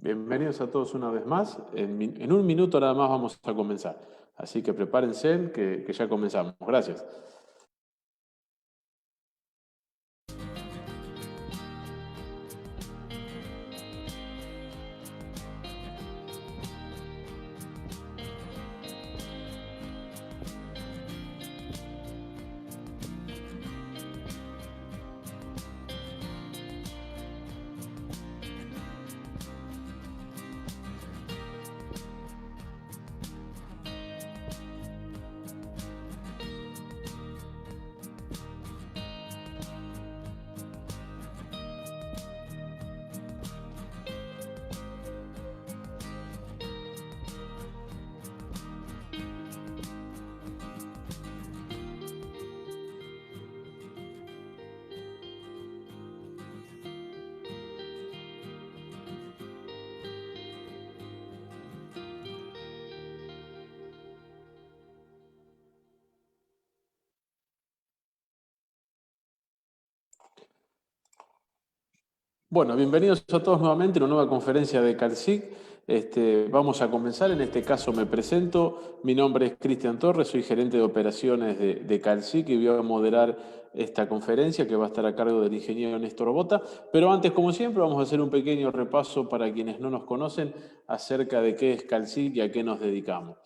Bienvenidos a todos una vez más. En un minuto nada más vamos a comenzar. Así que prepárense que ya comenzamos. Gracias. Bueno, bienvenidos a todos nuevamente a una nueva conferencia de CalSIC. Vamos a comenzar, en este caso me presento, mi nombre es Cristian Torres, soy gerente de operaciones de CalSIC y voy a moderar esta conferencia que va a estar a cargo del ingeniero Néstor Bota. Pero antes, como siempre, vamos a hacer un pequeño repaso para quienes no nos conocen acerca de qué es CalSIC y a qué nos dedicamos.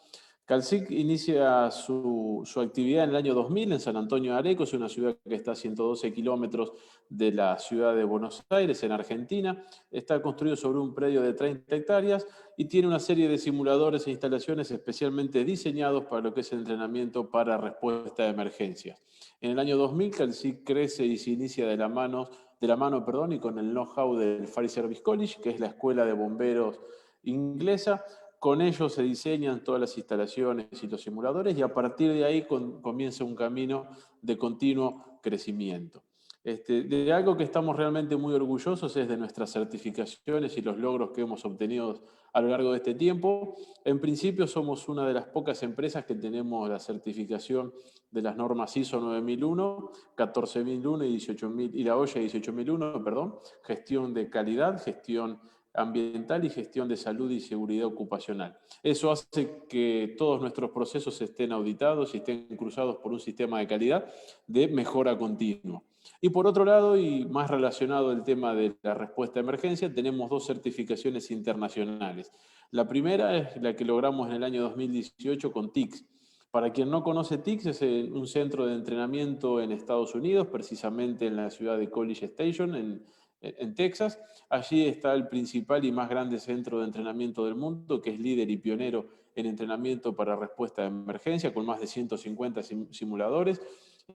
CalSIC inicia su actividad en el año 2000 en San Antonio de Areco, es una ciudad que está a 112 kilómetros de la ciudad de Buenos Aires, en Argentina. Está construido sobre un predio de 30 hectáreas y tiene una serie de simuladores e instalaciones especialmente diseñados para lo que es el entrenamiento para respuesta de emergencias. En el año 2000, CalSIC crece y se inicia de la mano y con el know-how del Fire Service College, que es la escuela de bomberos inglesa. Con ellos se diseñan todas las instalaciones y los simuladores y a partir de ahí comienza un camino de continuo crecimiento. De algo que estamos realmente muy orgullosos es de nuestras certificaciones y los logros que hemos obtenido a lo largo de este tiempo. En principio somos una de las pocas empresas que tenemos la certificación de las normas ISO 9001, 14001 y 18000 y la OSHA 18001, perdón, gestión de calidad, gestión ambiental y gestión de salud y seguridad ocupacional. Eso hace que todos nuestros procesos estén auditados y estén cruzados por un sistema de calidad de mejora continua. Y por otro lado, y más relacionado al tema de la respuesta a emergencia, tenemos dos certificaciones internacionales. La primera es la que logramos en el año 2018 con TICS. Para quien no conoce TICS, es un centro de entrenamiento en Estados Unidos, precisamente en la ciudad de College Station, en Texas. Allí está el principal y más grande centro de entrenamiento del mundo, que es líder y pionero en entrenamiento para respuesta de emergencia, con más de 150 simuladores,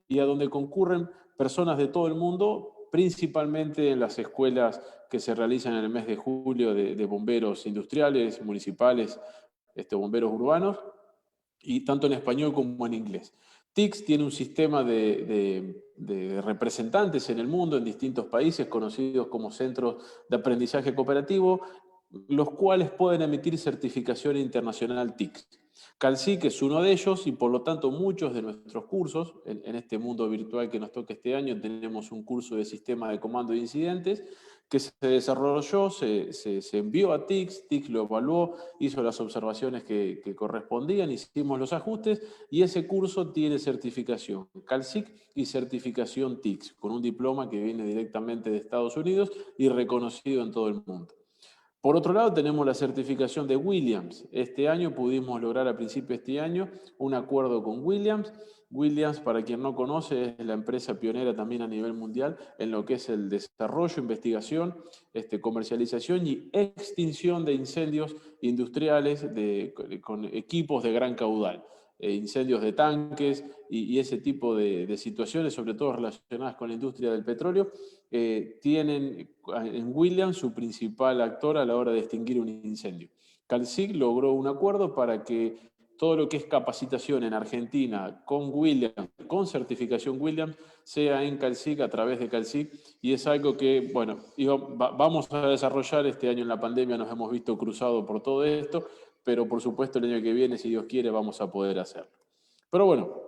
y a donde concurren personas de todo el mundo, principalmente en las escuelas que se realizan en el mes de julio de bomberos industriales, municipales, bomberos urbanos, y tanto en español como en inglés. TICS tiene un sistema de representantes en el mundo, en distintos países, conocidos como centros de aprendizaje cooperativo, los cuales pueden emitir certificación internacional TICS. CalSIC es uno de ellos y por lo tanto muchos de nuestros cursos, en este mundo virtual que nos toca este año, tenemos un curso de sistema de comando de incidentes que se desarrolló, se envió a TICS, TICS lo evaluó, hizo las observaciones que correspondían, hicimos los ajustes y ese curso tiene certificación CalSIC y certificación TICS, con un diploma que viene directamente de Estados Unidos y reconocido en todo el mundo. Por otro lado, tenemos la certificación de Williams. Este año pudimos lograr a principio de este año un acuerdo con Williams. Williams, para quien no conoce, es la empresa pionera también a nivel mundial en lo que es el desarrollo, investigación, comercialización y extinción de incendios industriales con equipos de gran caudal. Incendios de tanques y ese tipo de situaciones, sobre todo relacionadas con la industria del petróleo, tienen en Williams su principal actor a la hora de extinguir un incendio. CalSIC logró un acuerdo para que todo lo que es capacitación en Argentina con Williams, con certificación Williams, sea en CalSIC, a través de CalSIC, y es algo que, bueno, vamos a desarrollar este año en la pandemia, nos hemos visto cruzados por todo esto, pero por supuesto el año que viene, si Dios quiere, vamos a poder hacerlo. Pero bueno,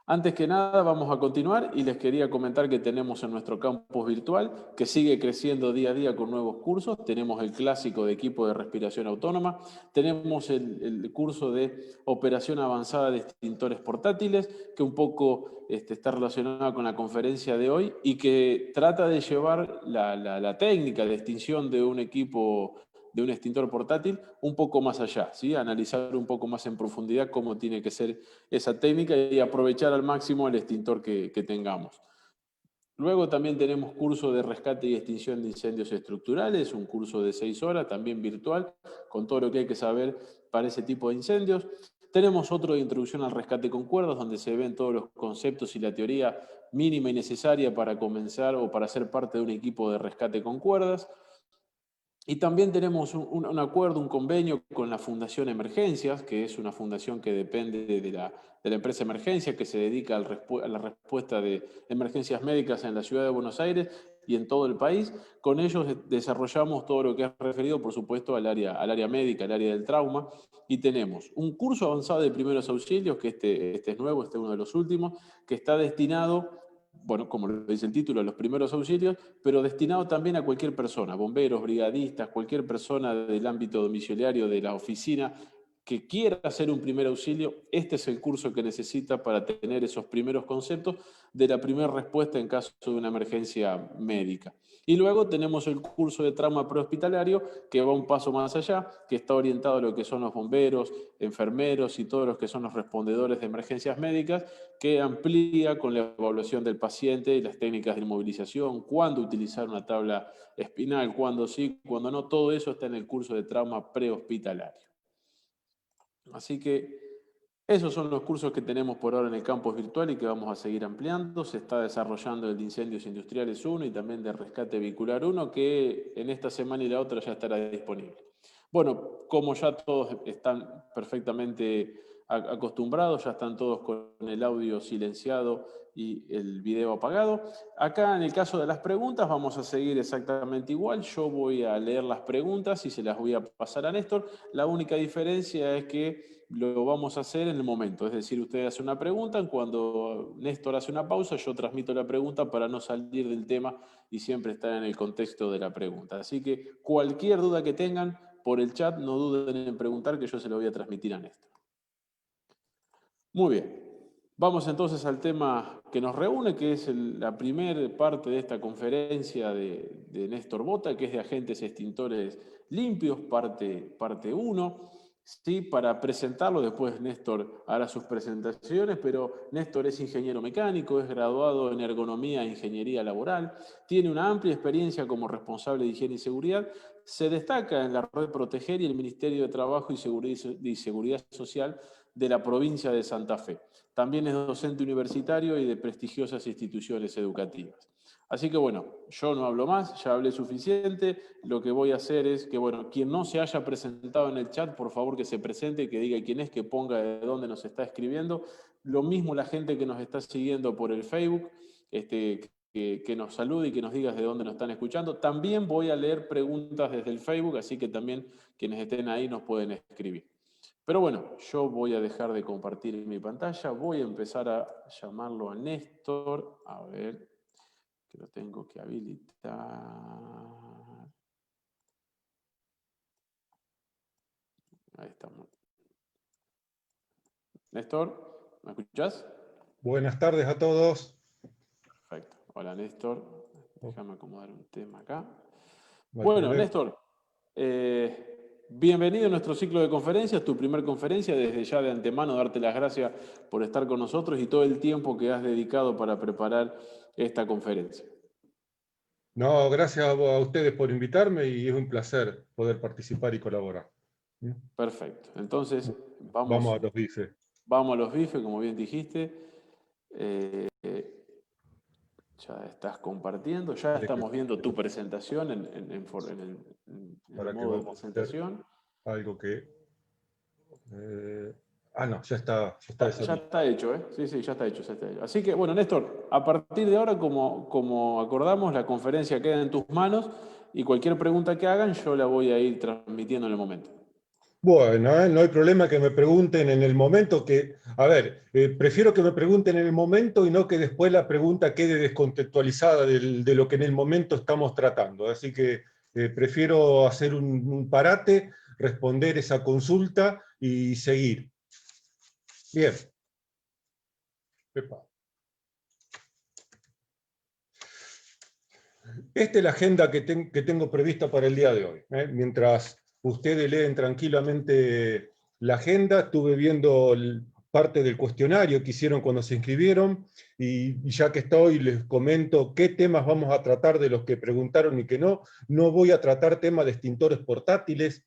Antes que nada, vamos a continuar y les quería comentar que tenemos en nuestro campus virtual, que sigue creciendo día a día con nuevos cursos. Tenemos el clásico de equipo de respiración autónoma, tenemos el curso de operación avanzada de extintores portátiles, que un poco está relacionado con la conferencia de hoy y que trata de llevar la técnica de extinción de un equipo de un extintor portátil un poco más allá, ¿sí? Analizar un poco más en profundidad cómo tiene que ser esa técnica y aprovechar al máximo el extintor que tengamos. Luego también tenemos curso de rescate y extinción de incendios estructurales, un curso de 6 horas, también virtual, con todo lo que hay que saber para ese tipo de incendios. Tenemos otro de introducción al rescate con cuerdas, donde se ven todos los conceptos y la teoría mínima y necesaria para comenzar o para ser parte de un equipo de rescate con cuerdas. Y también tenemos un acuerdo, un convenio con la Fundación Emergencias, que es una fundación que depende de la empresa Emergencia, que se dedica a la respuesta de emergencias médicas en la ciudad de Buenos Aires y en todo el país. Con ellos desarrollamos todo lo que es referido, por supuesto, al área médica, al área del trauma. Y tenemos un curso avanzado de primeros auxilios, que este es nuevo, este es uno de los últimos, que está destinado, bueno, como lo dice el título, a los primeros auxilios, pero destinado también a cualquier persona, bomberos, brigadistas, cualquier persona del ámbito domiciliario de la oficina que quiera hacer un primer auxilio. Este es el curso que necesita para tener esos primeros conceptos de la primera respuesta en caso de una emergencia médica. Y luego tenemos el curso de trauma prehospitalario, que va un paso más allá, que está orientado a lo que son los bomberos, enfermeros y todos los que son los respondedores de emergencias médicas, que amplía con la evaluación del paciente y las técnicas de inmovilización, cuándo utilizar una tabla espinal, cuándo sí, cuándo no. Todo eso está en el curso de trauma prehospitalario. Así que esos son los cursos que tenemos por ahora en el campus virtual y que vamos a seguir ampliando. Se está desarrollando el de incendios industriales 1 y también de rescate vehicular 1, que en esta semana y la otra ya estará disponible. Bueno, como ya todos están perfectamente acostumbrados, ya están todos con el audio silenciado y el video apagado. Acá en el caso de las preguntas vamos a seguir exactamente igual. Yo voy a leer las preguntas y se las voy a pasar a Néstor. La única diferencia es que lo vamos a hacer en el momento. Es decir, usted hace una pregunta, cuando Néstor hace una pausa, yo transmito la pregunta para no salir del tema y siempre estar en el contexto de la pregunta. Así que cualquier duda que tengan por el chat, no duden en preguntar, que yo se lo voy a transmitir a Néstor. Muy bien. Vamos entonces al tema que nos reúne, que es la primera parte de esta conferencia de Néstor Bota, que es de agentes extintores limpios, parte 1. Sí, para presentarlo, después Néstor hará sus presentaciones, pero Néstor es ingeniero mecánico, es graduado en ergonomía e ingeniería laboral, tiene una amplia experiencia como responsable de higiene y seguridad, se destaca en la red Proteger y el Ministerio de Trabajo y Seguridad Social de la provincia de Santa Fe. También es docente universitario y de prestigiosas instituciones educativas. Así que bueno, yo no hablo más, ya hablé suficiente. Lo que voy a hacer es que, bueno, quien no se haya presentado en el chat, por favor que se presente, que diga quién es, que ponga de dónde nos está escribiendo. Lo mismo la gente que nos está siguiendo por el Facebook, que nos salude y que nos diga de dónde nos están escuchando. También voy a leer preguntas desde el Facebook, así que también quienes estén ahí nos pueden escribir. Pero bueno, yo voy a dejar de compartir mi pantalla, voy a empezar a llamarlo a Néstor, a ver, que lo tengo que habilitar. Ahí estamos. Néstor, ¿me escuchás? Buenas tardes a todos. Perfecto. Hola Néstor, déjame acomodar un tema acá. No hay Bueno, problema. Néstor, bienvenido a nuestro ciclo de conferencias, tu primer conferencia. Desde ya de antemano darte las gracias por estar con nosotros y todo el tiempo que has dedicado para preparar esta conferencia. No, gracias a ustedes por invitarme y es un placer poder participar y colaborar. Perfecto. Entonces, Vamos a los bifes. vamos a los bifes, como bien dijiste. Ya estás compartiendo, ya estamos viendo tu presentación en el modo de presentación. Algo que... no, ya está Ya está hecho, ¿eh? Sí, sí, ya está hecho, Así que, bueno, Néstor, a partir de ahora, como acordamos, la conferencia queda en tus manos y cualquier pregunta que hagan yo la voy a ir transmitiendo en el momento. Bueno, no hay problema que me pregunten en el momento que, a ver, prefiero que me pregunten en el momento y no que después la pregunta quede descontextualizada de lo que en el momento estamos tratando. Así que prefiero hacer un parate, responder esa consulta y seguir. Bien. Epa. Esta es la agenda que tengo prevista para el día de hoy. Mientras ustedes leen tranquilamente la agenda, estuve viendo parte del cuestionario que hicieron cuando se inscribieron, y ya que estoy, les comento qué temas vamos a tratar de los que preguntaron y que no. No voy a tratar temas de extintores portátiles.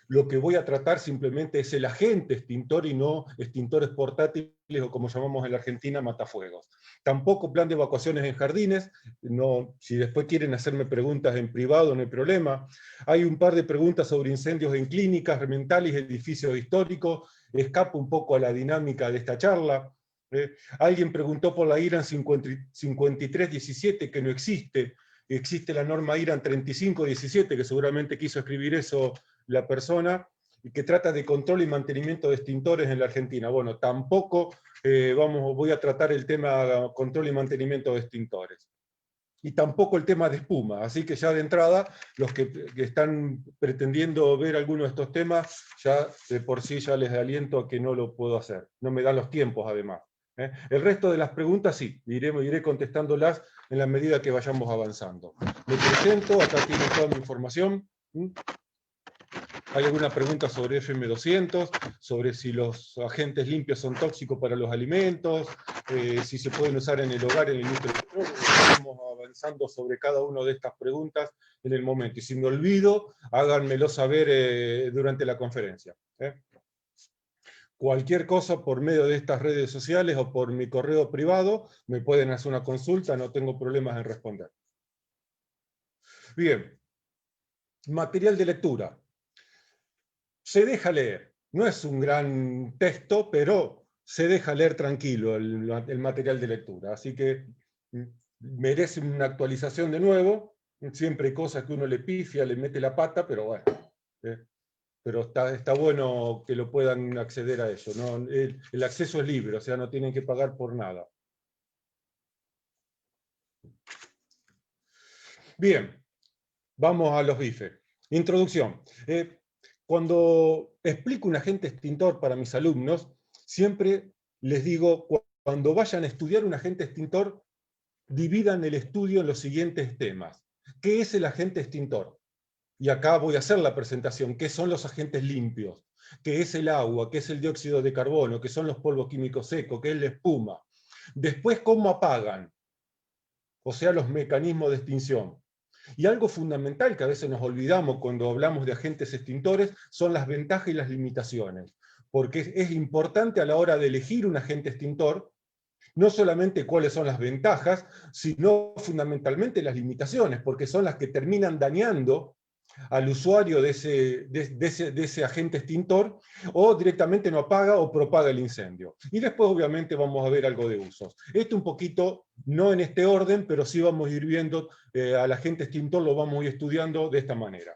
Lo que voy a tratar simplemente es el agente extintor y no extintores portátiles, o como llamamos en la Argentina, matafuegos. Tampoco plan de evacuaciones en jardines. No, si después quieren hacerme preguntas en privado, no hay problema. Hay un par de preguntas sobre incendios en clínicas, mentales, edificios históricos. Escapo un poco a la dinámica de esta charla. Alguien preguntó por la IRAN 5317, que no existe. Existe la norma IRAN 3517, que seguramente quiso escribir eso la persona, y que trata de control y mantenimiento de extintores en la Argentina. Bueno, tampoco voy a tratar el tema control y mantenimiento de extintores. Y tampoco el tema de espuma. Así que ya de entrada, los que están pretendiendo ver alguno de estos temas, ya de por sí ya les aliento a que no lo puedo hacer. No me dan los tiempos, además. El resto de las preguntas sí, iré contestándolas en la medida que vayamos avanzando. Me presento, acá tienen toda mi información. Hay alguna pregunta sobre FM200, sobre si los agentes limpios son tóxicos para los alimentos, si se pueden usar en el hogar, en la industria electrónica. Estamos avanzando sobre cada una de estas preguntas en el momento. Y si me olvido, háganmelo saber durante la conferencia. Cualquier cosa por medio de estas redes sociales o por mi correo privado, me pueden hacer una consulta, no tengo problemas en responder. Bien, material de lectura. Se deja leer. No es un gran texto, pero se deja leer tranquilo el material de lectura. Así que merece una actualización de nuevo. Siempre hay cosas que uno le pifia, le mete la pata, pero bueno. Pero está bueno que lo puedan acceder a eso. ¿No? El acceso es libre, o sea, no tienen que pagar por nada. Bien, vamos a los bifes. Introducción. Cuando explico un agente extintor para mis alumnos, siempre les digo, cuando vayan a estudiar un agente extintor, dividan el estudio en los siguientes temas. ¿Qué es el agente extintor? Y acá voy a hacer la presentación. ¿Qué son los agentes limpios? ¿Qué es el agua? ¿Qué es el dióxido de carbono? ¿Qué son los polvos químicos secos? ¿Qué es la espuma? Después, ¿cómo apagan? O sea, los mecanismos de extinción. Y algo fundamental que a veces nos olvidamos cuando hablamos de agentes extintores son las ventajas y las limitaciones. Porque es importante a la hora de elegir un agente extintor, no solamente cuáles son las ventajas, sino fundamentalmente las limitaciones, porque son las que terminan dañando al usuario de ese agente extintor, o directamente no apaga o propaga el incendio. Y después obviamente vamos a ver algo de usos. Esto un poquito, no en este orden, pero sí vamos a ir viendo al agente extintor, lo vamos a ir estudiando de esta manera.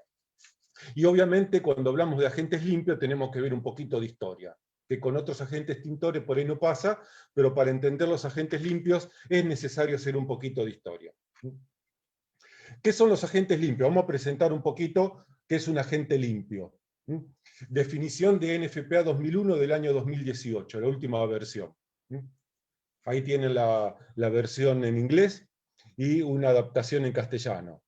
Y obviamente cuando hablamos de agentes limpios tenemos que ver un poquito de historia, que con otros agentes extintores por ahí no pasa, pero para entender los agentes limpios es necesario hacer un poquito de historia. ¿Qué son los agentes limpios? Vamos a presentar un poquito qué es un agente limpio. Definición de NFPA 2001 del año 2018, la última versión. Ahí tienen la versión en inglés y una adaptación en castellano.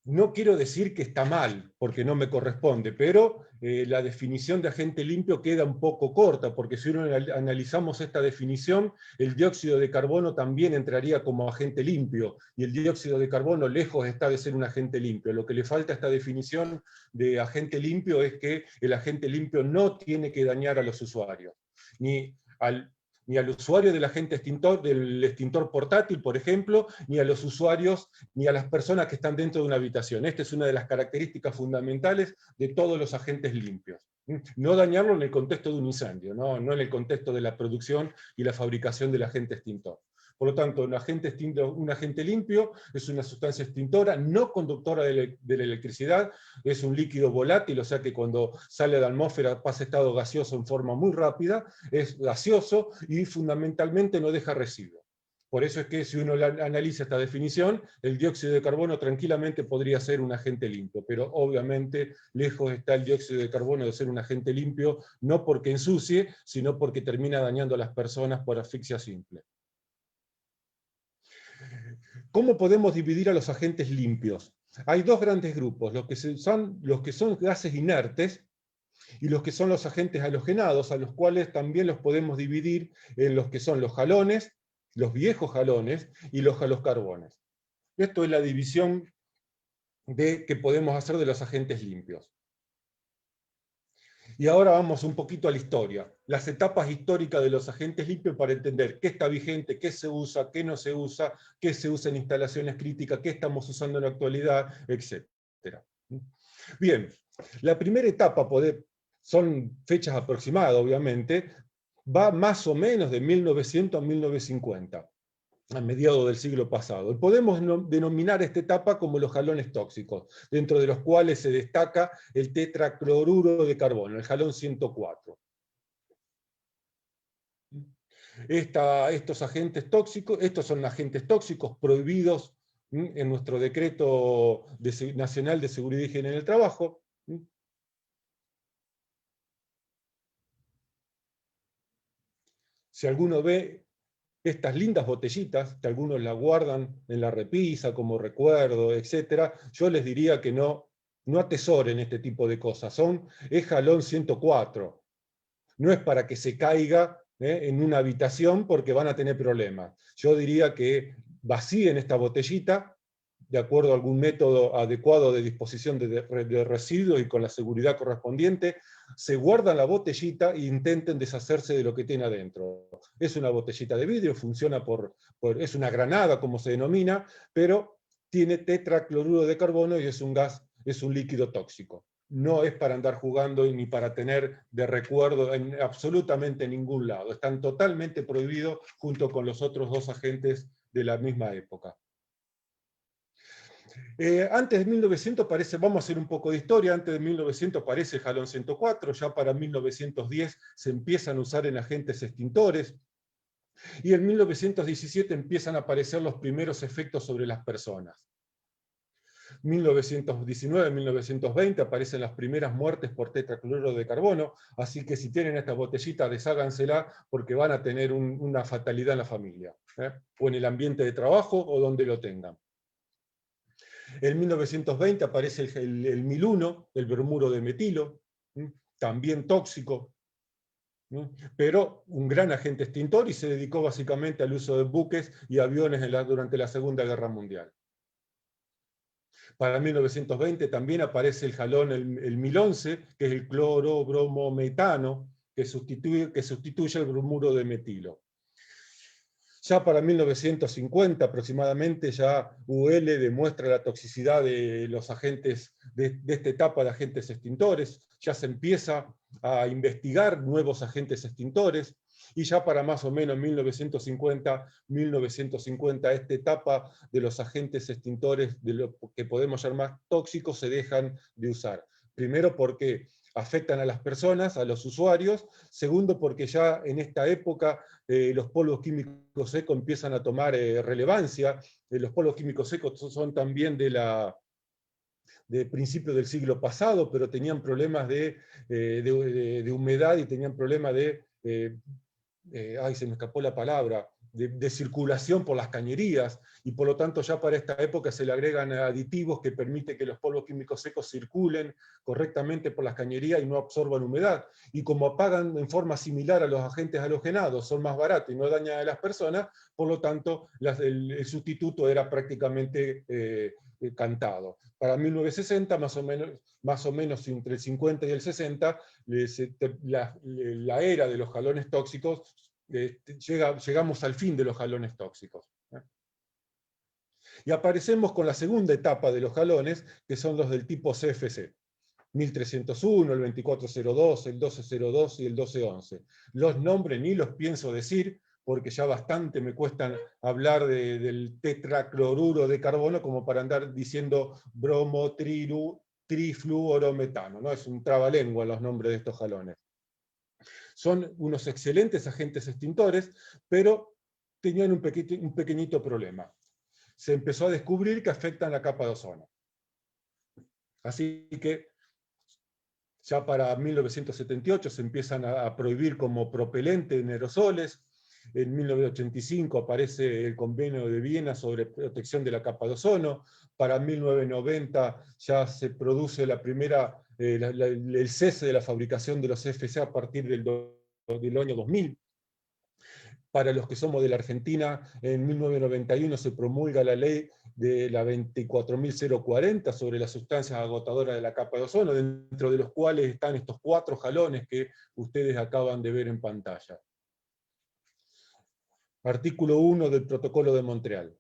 No quiero decir que está mal, porque no me corresponde, pero la definición de agente limpio queda un poco corta, porque si uno analizamos esta definición, el dióxido de carbono también entraría como agente limpio, y el dióxido de carbono lejos está de ser un agente limpio. Lo que le falta a esta definición de agente limpio es que el agente limpio no tiene que dañar a los usuarios, ni al usuario del agente extintor, del extintor portátil, por ejemplo, ni a los usuarios, ni a las personas que están dentro de una habitación. Esta es una de las características fundamentales de todos los agentes limpios. No dañarlo en el contexto de un incendio, no en el contexto de la producción y la fabricación del agente extintor. Por lo tanto, un agente limpio es una sustancia extintora no conductora de la electricidad, es un líquido volátil, o sea que cuando sale de la atmósfera pasa a estado gaseoso en forma muy rápida, es gaseoso y fundamentalmente no deja residuos. Por eso es que si uno analiza esta definición, el dióxido de carbono tranquilamente podría ser un agente limpio, pero obviamente lejos está el dióxido de carbono de ser un agente limpio, no porque ensucie, sino porque termina dañando a las personas por asfixia simple. ¿Cómo podemos dividir a los agentes limpios? Hay dos grandes grupos, los que son gases inertes y los que son los agentes halogenados, a los cuales también los podemos dividir en los que son los halones, los viejos halones y los haloscarbones. Esto es la división que podemos hacer de los agentes limpios. Y ahora vamos un poquito a la historia, las etapas históricas de los agentes limpios para entender qué está vigente, qué se usa, qué no se usa, qué se usa en instalaciones críticas, qué estamos usando en la actualidad, etc. Bien, la primera etapa, son fechas aproximadas obviamente, va más o menos de 1900 a 1950. A mediados del siglo pasado. Podemos denominar esta etapa como los halones tóxicos, dentro de los cuales se destaca el tetracloruro de carbono, el halón 104. Estos son agentes tóxicos prohibidos en nuestro decreto nacional de seguridad y higiene en el trabajo. Si alguno ve estas lindas botellitas, que algunos la guardan en la repisa como recuerdo, etc., yo les diría que no atesoren este tipo de cosas. Es halón 104. No es para que se caiga en una habitación porque van a tener problemas. Yo diría que vacíen esta botellita de acuerdo a algún método adecuado de disposición de residuos y con la seguridad correspondiente, se guardan la botellita e intenten deshacerse de lo que tiene adentro. Es una botellita de vidrio, funciona es una granada, como se denomina, pero tiene tetracloruro de carbono y es un gas, es un líquido tóxico. No es para andar jugando ni para tener de recuerdo en absolutamente ningún lado. Están totalmente prohibidos junto con los otros dos agentes de la misma época. Antes de 1900 vamos a hacer un poco de historia, antes de 1900 aparece el halón 104, ya para 1910 se empiezan a usar en agentes extintores, y en 1917 empiezan a aparecer los primeros efectos sobre las personas. 1919, 1920 aparecen las primeras muertes por tetracloruro de carbono, así que si tienen esta botellita, deshágansela porque van a tener una fatalidad en la familia, o en el ambiente de trabajo o donde lo tengan. En 1920 aparece el 1001, el bromuro de metilo, también tóxico, pero un gran agente extintor y se dedicó básicamente al uso de buques y aviones durante la Segunda Guerra Mundial. Para 1920 también aparece el halón, el 1011, que es el clorobromometano, que sustituye el bromuro de metilo. Ya para 1950 aproximadamente, ya UL demuestra la toxicidad de los agentes, de esta etapa de agentes extintores, ya se empieza a investigar nuevos agentes extintores, y ya para más o menos 1950, esta etapa de los agentes extintores, de lo que podemos llamar tóxicos, se dejan de usar. Primero porque afectan a las personas, a los usuarios. Segundo, porque ya en esta época los polvos químicos secos empiezan a tomar relevancia. Los polvos químicos secos son también de principio del siglo pasado, pero tenían problemas de humedad y tenían problemas se me escapó la palabra, de circulación por las cañerías, y por lo tanto ya para esta época se le agregan aditivos que permiten que los polvos químicos secos circulen correctamente por las cañerías y no absorban humedad. Y como apagan en forma similar a los agentes halogenados, son más baratos y no dañan a las personas, por lo tanto el sustituto era prácticamente cantado. Para 1960, más o menos entre el 50 y el 60, la era de los halones tóxicos, llegamos al fin de los halones tóxicos. Y aparecemos con la segunda etapa de los halones, que son los del tipo CFC. 1301, el 2402, el 1202 y el 1211. Los nombres ni los pienso decir, porque ya bastante me cuesta hablar del tetracloruro de carbono como para andar diciendo bromo, trifluorometano, ¿no? Es un trabalengua los nombres de estos halones. Son unos excelentes agentes extintores, pero tenían un pequeñito problema. Se empezó a descubrir que afectan la capa de ozono. Así que ya para 1978 se empiezan a prohibir como propelente en aerosoles. En 1985 aparece el Convenio de Viena sobre protección de la capa de ozono. Para 1990 ya se produce la primera, el cese de la fabricación de los CFC a partir del año 2000. Para los que somos de la Argentina, en 1991 se promulga la ley de la 24.040 sobre las sustancias agotadoras de la capa de ozono, dentro de los cuales están estos 4 jalones que ustedes acaban de ver en pantalla. Artículo 1 del Protocolo de Montreal.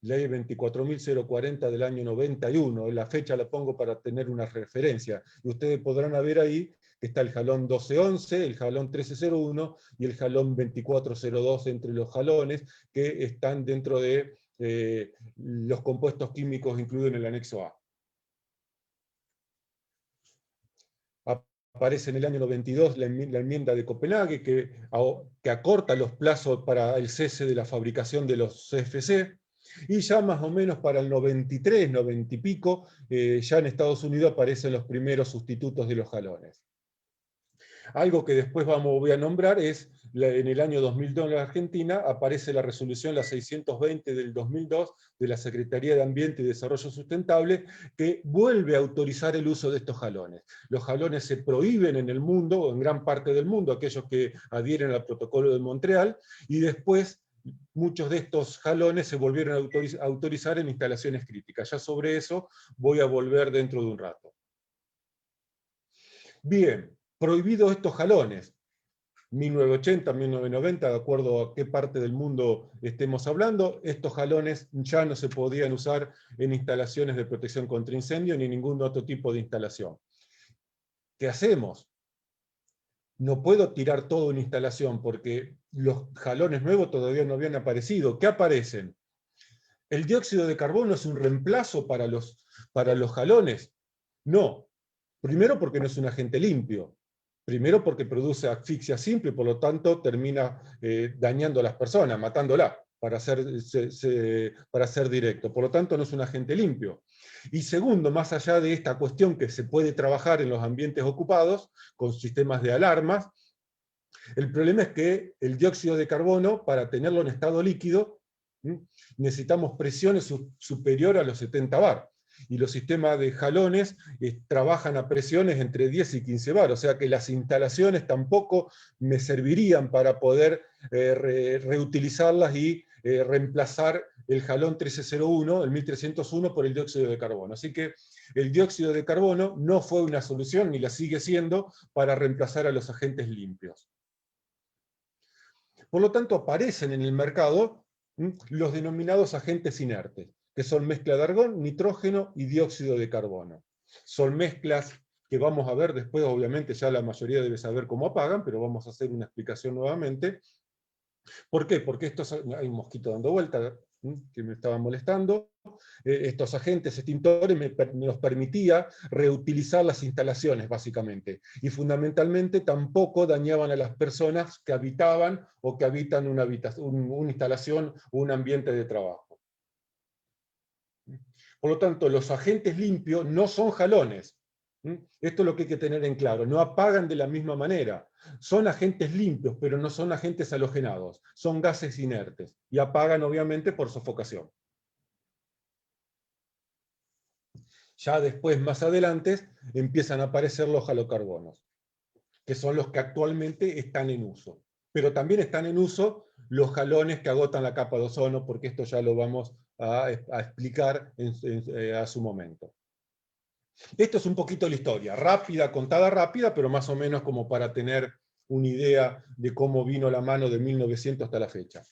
Ley 24.040 del año 91, la fecha la pongo para tener una referencia. Y ustedes podrán ver ahí que está el jalón 1211, el jalón 1301 y el jalón 2402 entre los jalones que están dentro de los compuestos químicos incluidos en el anexo A. Aparece en el año 92 la enmienda de Copenhague que acorta los plazos para el cese de la fabricación de los CFC, y ya más o menos para el 93, 90 y pico, ya en Estados Unidos aparecen los primeros sustitutos de los jalones. Algo que después voy a nombrar es, en el año 2002 en la Argentina, aparece la resolución, la 620 del 2002, de la Secretaría de Ambiente y Desarrollo Sustentable, que vuelve a autorizar el uso de estos jalones. Los jalones se prohíben en el mundo, o en gran parte del mundo, aquellos que adhieren al Protocolo de Montreal, y después muchos de estos jalones se volvieron a autorizar en instalaciones críticas. Ya sobre eso voy a volver dentro de un rato. Bien, prohibidos estos jalones, 1980, 1990, de acuerdo a qué parte del mundo estemos hablando, estos jalones ya no se podían usar en instalaciones de protección contra incendio ni ningún otro tipo de instalación. ¿Qué hacemos? No puedo tirar todo una instalación porque los jalones nuevos todavía no habían aparecido. ¿Qué aparecen? ¿El dióxido de carbono es un reemplazo para los jalones? No. Primero porque no es un agente limpio. Primero porque produce asfixia simple y por lo tanto termina dañando a las personas, matándolas, para ser directo. Por lo tanto no es un agente limpio. Y segundo, más allá de esta cuestión que se puede trabajar en los ambientes ocupados, con sistemas de alarmas, el problema es que el dióxido de carbono, para tenerlo en estado líquido, necesitamos presiones superiores a los 70 bar. Y los sistemas de jalones trabajan a presiones entre 10 y 15 bar, o sea que las instalaciones tampoco me servirían para poder reutilizarlas y reemplazar el jalón 1301, el 1301, por el dióxido de carbono. Así que el dióxido de carbono no fue una solución, ni la sigue siendo, para reemplazar a los agentes limpios. Por lo tanto, aparecen en el mercado los denominados agentes inertes, que son mezcla de argón, nitrógeno y dióxido de carbono. Son mezclas que vamos a ver después, obviamente ya la mayoría debe saber cómo apagan, pero vamos a hacer una explicación nuevamente. ¿Por qué? Porque hay un mosquito dando vuelta que me estaba molestando. Estos agentes extintores nos permitía reutilizar las instalaciones, básicamente. Y fundamentalmente tampoco dañaban a las personas que habitaban o que habitan una instalación o un ambiente de trabajo. Por lo tanto, los agentes limpios no son jalones. Esto es lo que hay que tener en claro. No apagan de la misma manera. Son agentes limpios, pero no son agentes halogenados. Son gases inertes. Y apagan, obviamente, por sofocación. Ya después, más adelante, empiezan a aparecer los halocarbonos, que son los que actualmente están en uso. Pero también están en uso los jalones que agotan la capa de ozono, porque esto ya lo vamos a explicar a su momento. Esto es un poquito la historia, rápida, contada rápida, pero más o menos como para tener una idea de cómo vino la mano de 1900 hasta la fecha.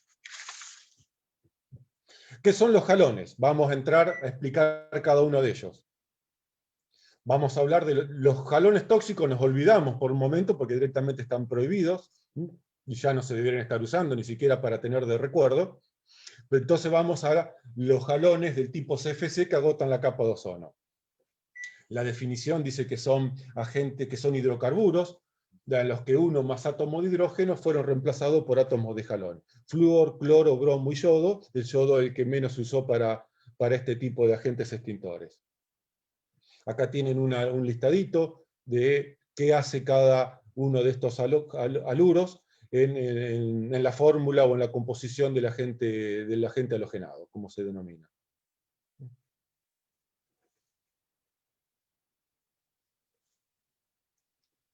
¿Qué son los jalones? Vamos a entrar a explicar cada uno de ellos. Vamos a hablar de los jalones tóxicos, nos olvidamos por un momento porque directamente están prohibidos. y ya no se deberían estar usando ni siquiera para tener de recuerdo. Entonces vamos a los halones del tipo CFC que agotan la capa de ozono. La definición dice que son agentes, que son hidrocarburos, de los que uno más átomos de hidrógeno fueron reemplazados por átomos de halón. Flúor, cloro, bromo y yodo. El yodo es el que menos se usó para este tipo de agentes extintores. Acá tienen un listadito de qué hace cada uno de estos haluros en la fórmula o en la composición del agente halogenado, como se denomina.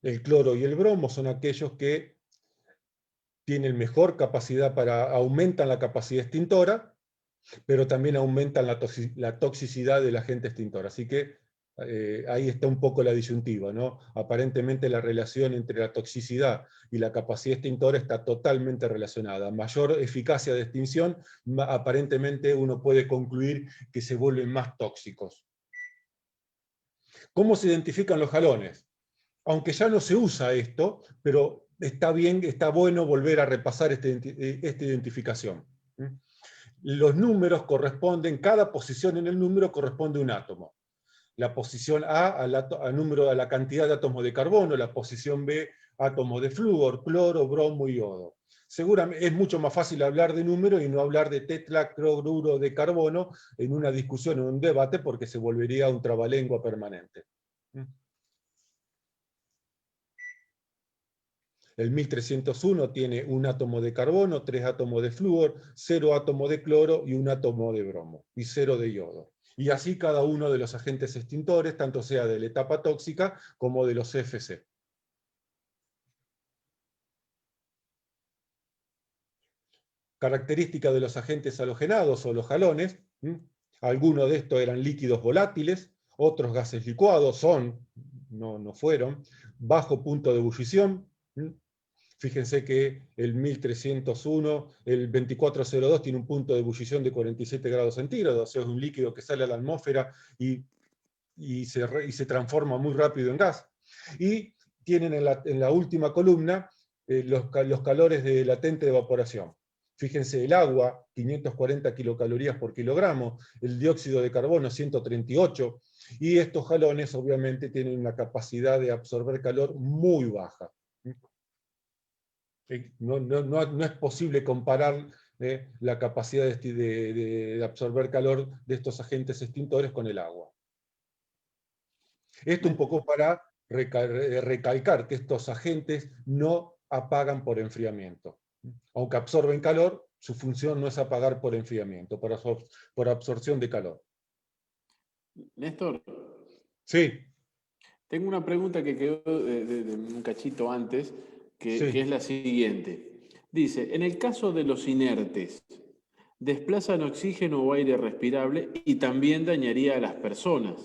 El cloro y el bromo son aquellos que tienen mejor capacidad aumentan la capacidad extintora, pero también aumentan la toxicidad del agente extintor. Así que ahí está un poco la disyuntiva, ¿no? Aparentemente la relación entre la toxicidad y la capacidad extintora está totalmente relacionada. Mayor eficacia de extinción, aparentemente uno puede concluir que se vuelven más tóxicos. ¿Cómo se identifican los halones? Aunque ya no se usa esto, pero está bueno volver a repasar esta identificación. Los números corresponden, cada posición en el número corresponde a un átomo. La posición A a la cantidad de átomos de carbono, la posición B, átomos de flúor, cloro, bromo y yodo. Seguramente es mucho más fácil hablar de números y no hablar de tetracloruro de carbono en una discusión o en un debate, porque se volvería un trabalengua permanente. El 1301 tiene un átomo de carbono, 3 átomos de flúor, 0 átomos de cloro y 1 átomo de bromo, y 0 de yodo. Y así cada uno de los agentes extintores, tanto sea de la etapa tóxica como de los CFC. Característica de los agentes halogenados o los halones. Algunos de estos eran líquidos volátiles, otros gases licuados, no fueron, bajo punto de ebullición. Fíjense que el 1301, el 2402 tiene un punto de ebullición de 47 grados centígrados, o sea, es un líquido que sale a la atmósfera y se transforma muy rápido en gas. Y tienen en la última columna los calores de latente de evaporación. Fíjense, el agua, 540 kilocalorías por kilogramo, el dióxido de carbono, 138, y estos halones obviamente tienen una capacidad de absorber calor muy baja. No es posible comparar la capacidad de absorber calor de estos agentes extintores con el agua. Esto un poco para recalcar que estos agentes no apagan por enfriamiento. Aunque absorben calor, su función no es apagar por enfriamiento, por absorción de calor. Néstor, Sí. tengo una pregunta que quedó de un cachito antes, Sí. que es la siguiente. Dice, en el caso de los inertes, desplazan oxígeno o aire respirable y también dañaría a las personas.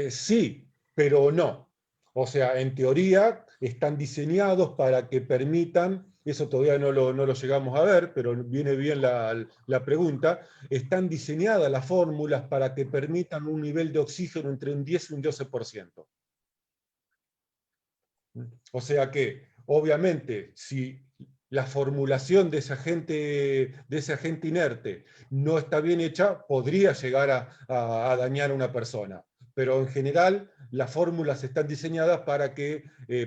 Sí, pero no. O sea, en teoría están diseñados para que permitan, eso todavía no lo llegamos a ver, pero viene bien la pregunta, están diseñadas las fórmulas para que permitan un nivel de oxígeno entre un 10 y un 12%. O sea que, obviamente, si la formulación de ese agente inerte no está bien hecha, podría llegar a dañar a una persona. Pero en general, las fórmulas están diseñadas para que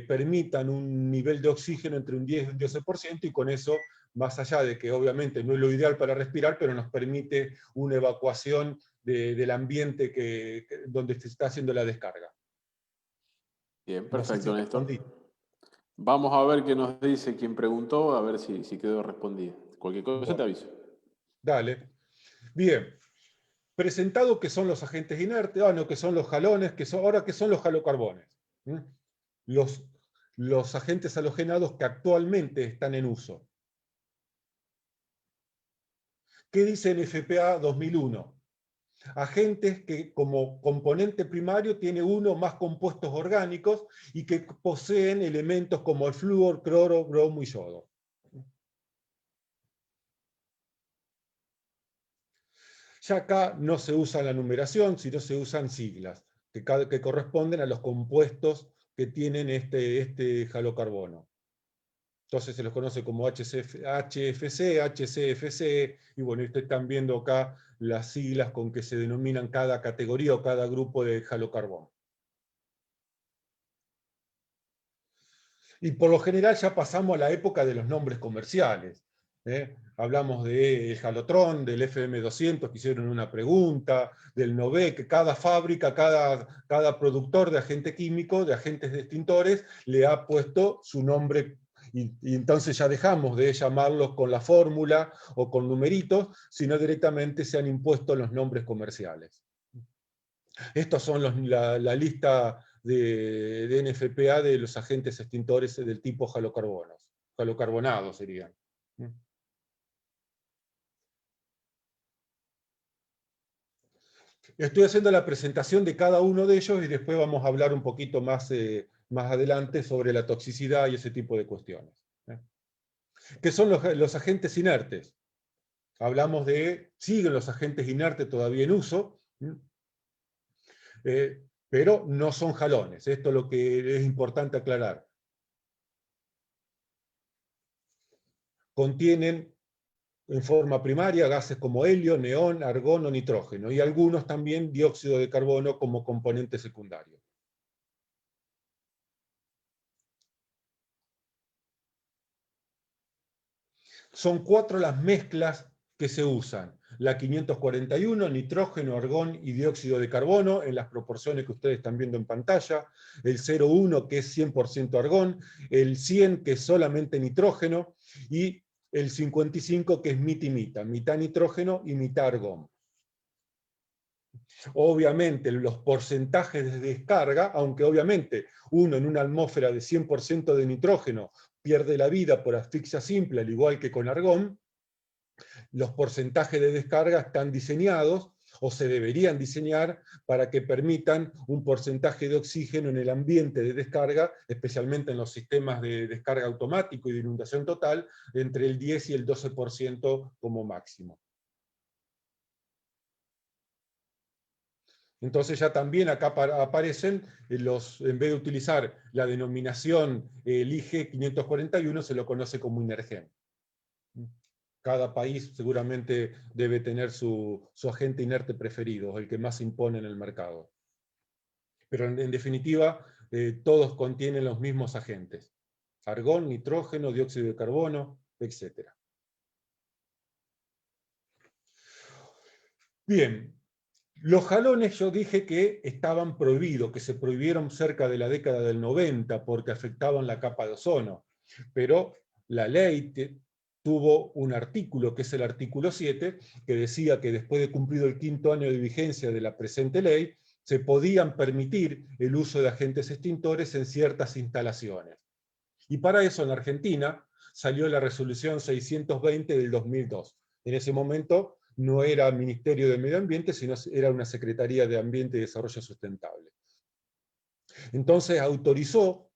permitan un nivel de oxígeno entre un 10 y un 12%, y con eso, más allá de que obviamente no es lo ideal para respirar, pero nos permite una evacuación del ambiente donde se está haciendo la descarga. Bien, No sé si perfecto, Néstor. respondí. Vamos a ver qué nos dice quien preguntó, a ver si quedó respondida. Cualquier cosa te Bueno, aviso. dale. Bien. Presentado que son los agentes inertes, que son los halones, ahora que son los halocarbones. Los agentes halogenados que actualmente están en uso. ¿Qué dice en FPA 2001? Agentes que como componente primario tiene uno o más compuestos orgánicos y que poseen elementos como el flúor, cloro, bromo y yodo. Ya acá no se usa la numeración, sino se usan siglas, que corresponden a los compuestos que tienen este halocarbono. Entonces se los conoce como HFC, HCFC, y bueno, ustedes están viendo acá las siglas con que se denominan cada categoría o cada grupo de halocarbón. Y por lo general ya pasamos a la época de los nombres comerciales. Hablamos del Halotrón, del FM200, que hicieron una pregunta, del Nové, que cada fábrica, cada productor de agente químico, de agentes extintores, le ha puesto su nombre, y entonces ya dejamos de llamarlos con la fórmula o con numeritos, sino directamente se han impuesto los nombres comerciales. Estos son la lista de NFPA de los agentes extintores del tipo halocarbonados serían. Estoy haciendo la presentación de cada uno de ellos y después vamos a hablar un poquito más, más adelante sobre la toxicidad y ese tipo de cuestiones. ¿Qué son los agentes inertes? Hablamos de, siguen los agentes inertes todavía en uso, pero no son halones. Esto es lo que es importante aclarar. Contienen en forma primaria gases como helio, neón, argón, nitrógeno, y algunos también dióxido de carbono como componente secundario. Son 4 las mezclas que se usan. La 541, nitrógeno, argón y dióxido de carbono, en las proporciones que ustedes están viendo en pantalla. El 01, que es 100% argón. El 100, que es solamente nitrógeno. Y el 55, que es mitad nitrógeno y mitad argón. Obviamente los porcentajes de descarga, aunque obviamente uno en una atmósfera de 100% de nitrógeno pierde la vida por asfixia simple, al igual que con argón, los porcentajes de descarga están diseñados o se deberían diseñar para que permitan un porcentaje de oxígeno en el ambiente de descarga, especialmente en los sistemas de descarga automático y de inundación total, entre el 10 y el 12% como máximo. Entonces ya también acá aparecen, en vez de utilizar la denominación LIG 541, se lo conoce como Inergen. Cada país seguramente debe tener su agente inerte preferido, el que más impone en el mercado. Pero en definitiva, todos contienen los mismos agentes. Argón, nitrógeno, dióxido de carbono, etc. Bien. Los halones yo dije que estaban prohibidos, que se prohibieron cerca de la década del 90 porque afectaban la capa de ozono. Pero la ley tuvo un artículo, que es el artículo 7, que decía que después de cumplido el 5º año de vigencia de la presente ley, se podían permitir el uso de agentes extintores en ciertas instalaciones. Y para eso en Argentina salió la resolución 620 del 2002. En ese momento no era Ministerio de Medio Ambiente, sino era una Secretaría de Ambiente y Desarrollo Sustentable. Entonces autorizó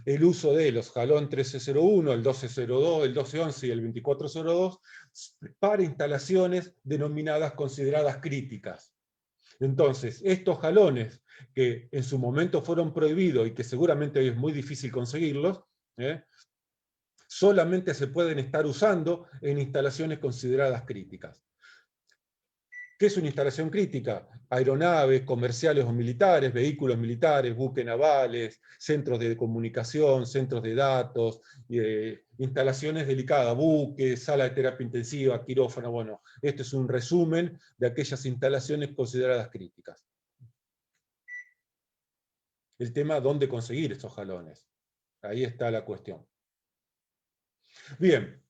el uso de los jalón 1301, el 1202, el 1211 y el 2402 para instalaciones denominadas consideradas críticas. Entonces, estos jalones que en su momento fueron prohibidos y que seguramente hoy es muy difícil conseguirlos, solamente se pueden estar usando en instalaciones consideradas críticas. ¿Qué es una instalación crítica? Aeronaves, comerciales o militares, vehículos militares, buques navales, centros de comunicación, centros de datos, instalaciones delicadas, buques, sala de terapia intensiva, quirófano. Bueno, este es un resumen de aquellas instalaciones consideradas críticas. El tema, ¿dónde conseguir estos jalones? Ahí está la cuestión. Bien.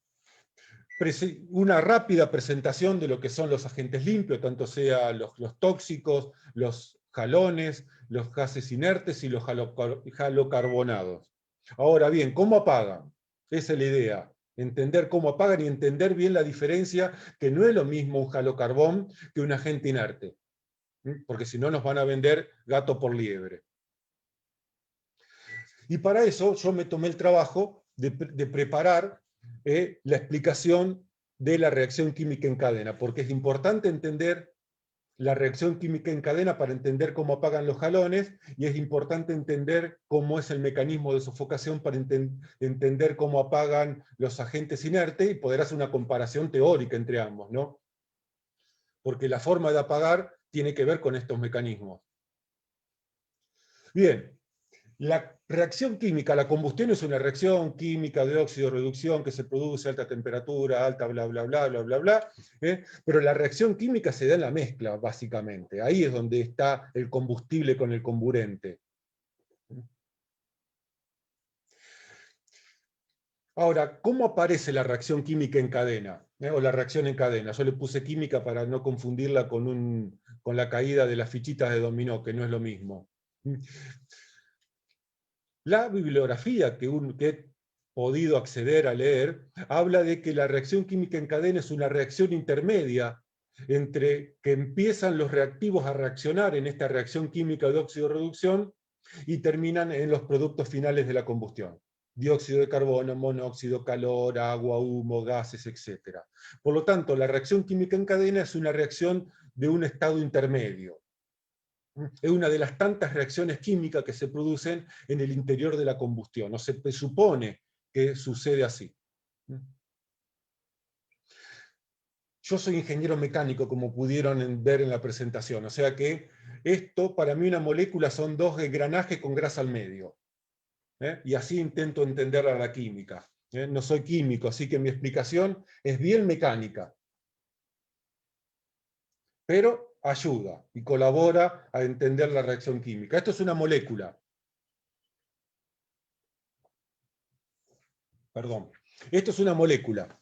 Una rápida presentación de lo que son los agentes limpios, tanto sea los tóxicos, los halones, los gases inertes y los halocarbonados. Ahora bien, ¿cómo apagan? Esa es la idea, entender cómo apagan y entender bien la diferencia, que no es lo mismo un halocarbón que un agente inerte, porque si no nos van a vender gato por liebre. Y para eso yo me tomé el trabajo de preparar la explicación de la reacción química en cadena, porque es importante entender la reacción química en cadena para entender cómo apagan los halones, y es importante entender cómo es el mecanismo de sofocación para entender cómo apagan los agentes inertes y poder hacer una comparación teórica entre ambos, ¿no? Porque la forma de apagar tiene que ver con estos mecanismos. Bien, la reacción química, la combustión es una reacción química de óxido-reducción que se produce a alta temperatura, alta bla bla bla bla bla bla, pero la reacción química se da en la mezcla, básicamente. Ahí es donde está el combustible con el comburente. Ahora, ¿cómo aparece la reacción química en cadena? O la reacción en cadena. Yo le puse química para no confundirla con la caída de las fichitas de dominó, que no es lo mismo. La bibliografía que he podido acceder a leer habla de que la reacción química en cadena es una reacción intermedia entre que empiezan los reactivos a reaccionar en esta reacción química de óxido-reducción y terminan en los productos finales de la combustión. Dióxido de carbono, monóxido, calor, agua, humo, gases, etc. Por lo tanto, la reacción química en cadena es una reacción de un estado intermedio. Es una de las tantas reacciones químicas que se producen en el interior de la combustión, o se presupone que sucede así. Yo soy ingeniero mecánico, como pudieron ver en la presentación, o sea que esto, para mí una molécula son dos engranajes con grasa al medio. Y así intento entender la química. No soy químico, así que mi explicación es bien mecánica. Pero ayuda y colabora a entender la reacción química. Esto es una molécula. Perdón. Esto es una molécula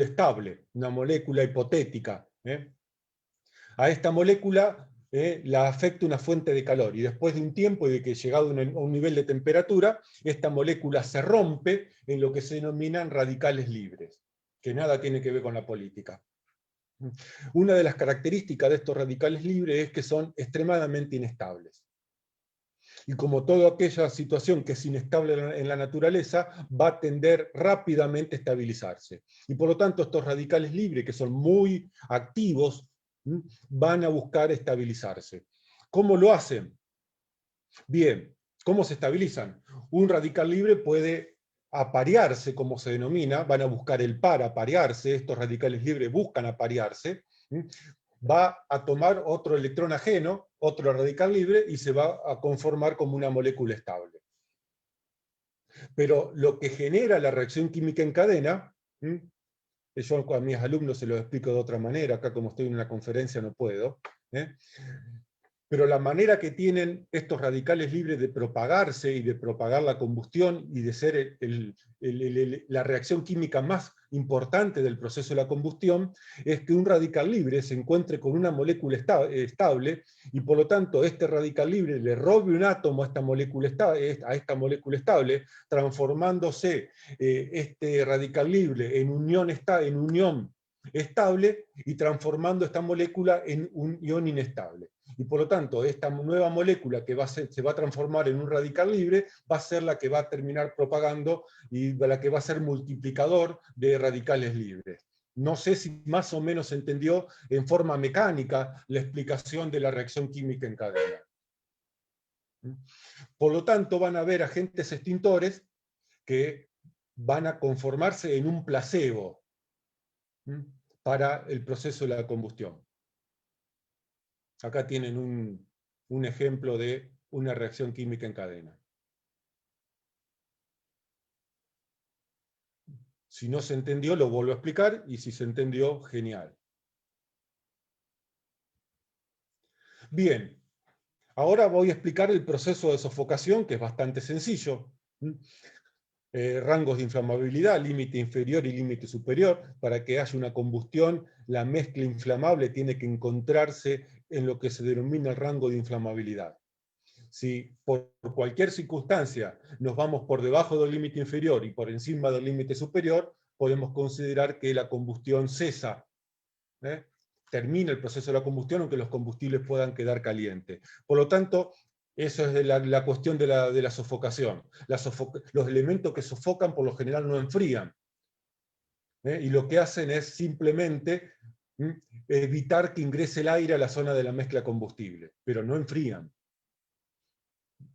estable, una molécula hipotética. A esta molécula la afecta una fuente de calor, y después de un tiempo y de que llegado a un nivel de temperatura, esta molécula se rompe en lo que se denominan radicales libres, que nada tiene que ver con la política. Una de las características de estos radicales libres es que son extremadamente inestables. Y como toda aquella situación que es inestable en la naturaleza, va a tender rápidamente a estabilizarse. Y por lo tanto, estos radicales libres, que son muy activos, van a buscar estabilizarse. ¿Cómo lo hacen? Bien, ¿cómo se estabilizan? Un radical libre puede aparearse, como se denomina, van a buscar el par, aparearse, estos radicales libres buscan aparearse, va a tomar otro electrón ajeno, otro radical libre, y se va a conformar como una molécula estable. Pero lo que genera la reacción química en cadena, yo a mis alumnos se lo explico de otra manera, acá como estoy en una conferencia no puedo, pero la manera que tienen estos radicales libres de propagarse y de propagar la combustión y de ser la reacción química más importante del proceso de la combustión, es que un radical libre se encuentre con una molécula estable, y por lo tanto este radical libre le robe un átomo a esta molécula estable, transformándose este radical libre en unión estable y transformando esta molécula en un ion inestable. Y por lo tanto, esta nueva molécula que se va a transformar en un radical libre va a ser la que va a terminar propagando y la que va a ser multiplicador de radicales libres. No sé si más o menos se entendió en forma mecánica la explicación de la reacción química en cadena. Por lo tanto, van a haber agentes extintores que van a conformarse en un placebo para el proceso de la combustión. Acá tienen un ejemplo de una reacción química en cadena. Si no se entendió, lo vuelvo a explicar, y si se entendió, genial. Bien, ahora voy a explicar el proceso de sofocación, que es bastante sencillo. Rangos de inflamabilidad, límite inferior y límite superior. Para que haya una combustión, la mezcla inflamable tiene que encontrarse en lo que se denomina el rango de inflamabilidad. Si por cualquier circunstancia nos vamos por debajo del límite inferior y por encima del límite superior, podemos considerar que la combustión cesa. Termina el proceso de la combustión, aunque los combustibles puedan quedar calientes. Por lo tanto, eso es la cuestión de la sofocación. Los elementos que sofocan por lo general no enfrían. Y lo que hacen es simplemente ¿Mm? Evitar que ingrese el aire a la zona de la mezcla combustible, pero no enfrían.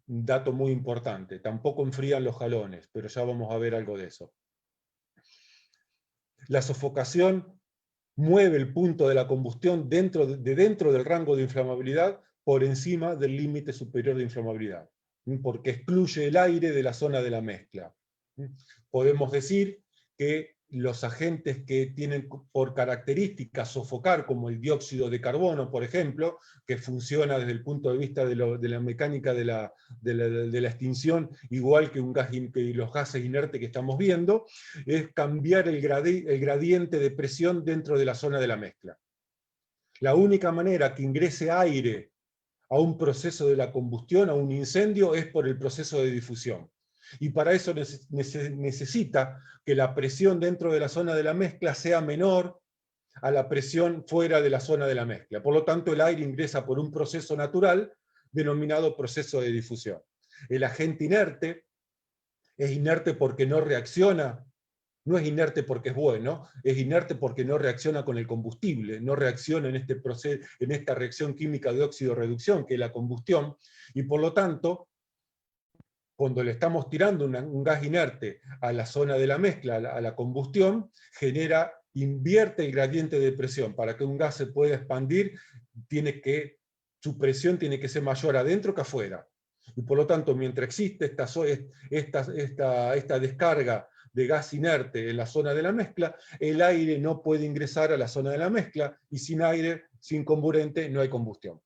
Un dato muy importante, tampoco enfrían los jalones, pero ya vamos a ver algo de eso. La sofocación mueve el punto de la combustión dentro del rango de inflamabilidad por encima del límite superior de inflamabilidad, porque excluye el aire de la zona de la mezcla. Podemos decir que los agentes que tienen por característica sofocar, como el dióxido de carbono, por ejemplo, que funciona desde el punto de vista de la mecánica de la extinción, igual que los gases inertes que estamos viendo, es cambiar el gradiente de presión dentro de la zona de la mezcla. La única manera que ingrese aire a un proceso de la combustión, a un incendio, es por el proceso de difusión. Y para eso necesita que la presión dentro de la zona de la mezcla sea menor a la presión fuera de la zona de la mezcla. Por lo tanto, el aire ingresa por un proceso natural denominado proceso de difusión. El agente inerte es inerte porque no reacciona. No es inerte porque es bueno, es inerte porque no reacciona con el combustible, no reacciona en este proceso, en esta reacción química de óxido-reducción, que es la combustión, y por lo tanto, cuando le estamos tirando un gas inerte a la zona de la mezcla, a la combustión, invierte el gradiente de presión. Para que un gas se pueda expandir, su presión tiene que ser mayor adentro que afuera. Y por lo tanto, mientras existe esta descarga de gas inerte en la zona de la mezcla, el aire no puede ingresar a la zona de la mezcla, y sin aire, sin comburente, no hay combustión.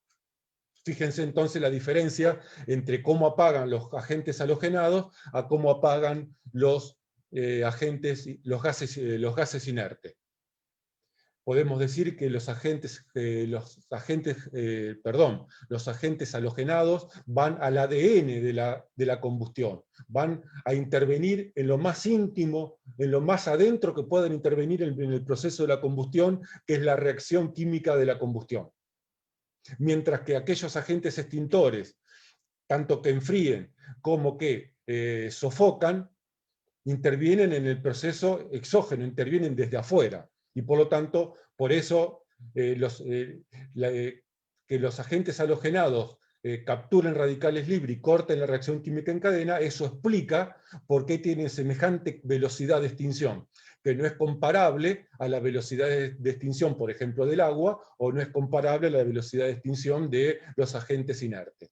Fíjense entonces la diferencia entre cómo apagan los agentes halogenados a cómo apagan los gases inertes. Podemos decir que los agentes halogenados van al ADN de la combustión, van a intervenir en lo más íntimo, en lo más adentro que puedan intervenir en el proceso de la combustión, que es la reacción química de la combustión. Mientras que aquellos agentes extintores, tanto que enfríen como que sofocan, intervienen en el proceso exógeno, intervienen desde afuera. Y por lo tanto, por eso que los agentes halogenados capturen radicales libres y corten la reacción química en cadena, eso explica por qué tienen semejante velocidad de extinción, que no es comparable a la velocidad de extinción, por ejemplo, del agua, o no es comparable a la velocidad de extinción de los agentes inertes.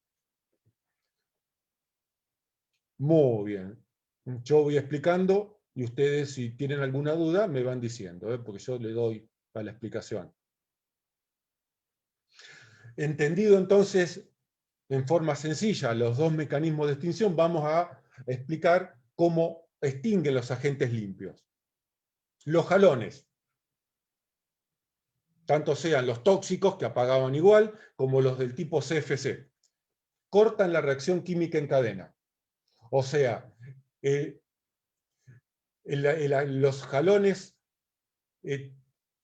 Muy bien. Yo voy explicando, y ustedes, si tienen alguna duda, me van diciendo, porque yo le doy a la explicación. Entendido entonces, en forma sencilla, los dos mecanismos de extinción, vamos a explicar cómo extinguen los agentes limpios. Los halones, tanto sean los tóxicos, que apagaban igual, como los del tipo CFC, cortan la reacción química en cadena. O sea, los halones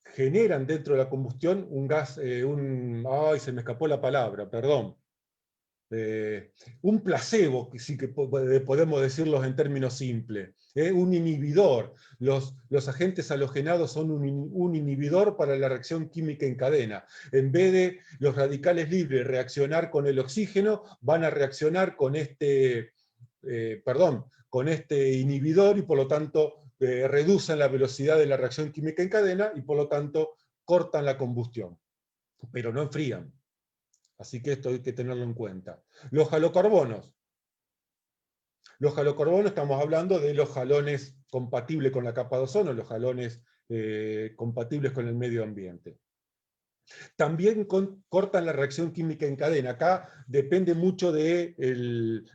generan dentro de la combustión un gas, ay, se me escapó la palabra, perdón. Un placebo, sí que podemos decirlo en términos simples, un inhibidor. Los agentes halogenados son un inhibidor para la reacción química en cadena. En vez de los radicales libres reaccionar con el oxígeno, van a reaccionar con con este inhibidor, y por lo tanto reducen la velocidad de la reacción química en cadena, y por lo tanto cortan la combustión, pero no enfrían. Así que esto hay que tenerlo en cuenta. Los halocarbonos. Los halocarbonos, estamos hablando de los halones compatibles con la capa de ozono, los halones compatibles con el medio ambiente. También cortan la reacción química en cadena. Acá depende mucho de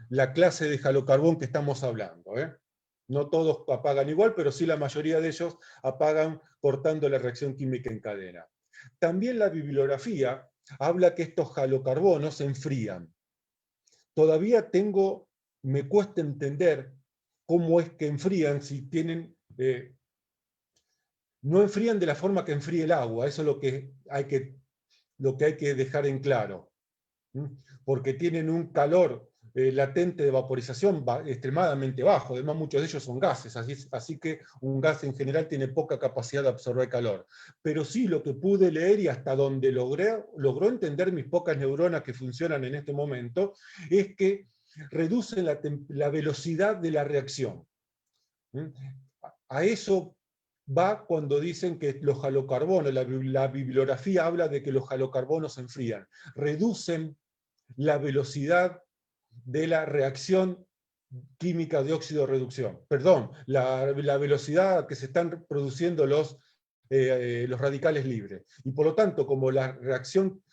la clase de halocarbón que estamos hablando. No todos apagan igual, pero sí la mayoría de ellos apagan cortando la reacción química en cadena. También la bibliografía habla que estos halocarbonos se enfrían. Todavía me cuesta entender cómo es que enfrían, si tienen... no enfrían de la forma que enfríe el agua, eso es lo que hay que dejar en claro. Porque tienen un calor latente de vaporización extremadamente bajo, además muchos de ellos son gases, así que un gas en general tiene poca capacidad de absorber calor. Pero sí lo que pude leer y hasta donde logró entender mis pocas neuronas que funcionan en este momento, es que reducen la velocidad de la reacción. A eso va cuando dicen que los halocarbonos, la bibliografía habla de que los halocarbonos se enfrían, reducen la velocidad de la reacción química de óxido de reducción. Perdón, la velocidad que se están produciendo los radicales libres. Y por lo tanto, como la reacción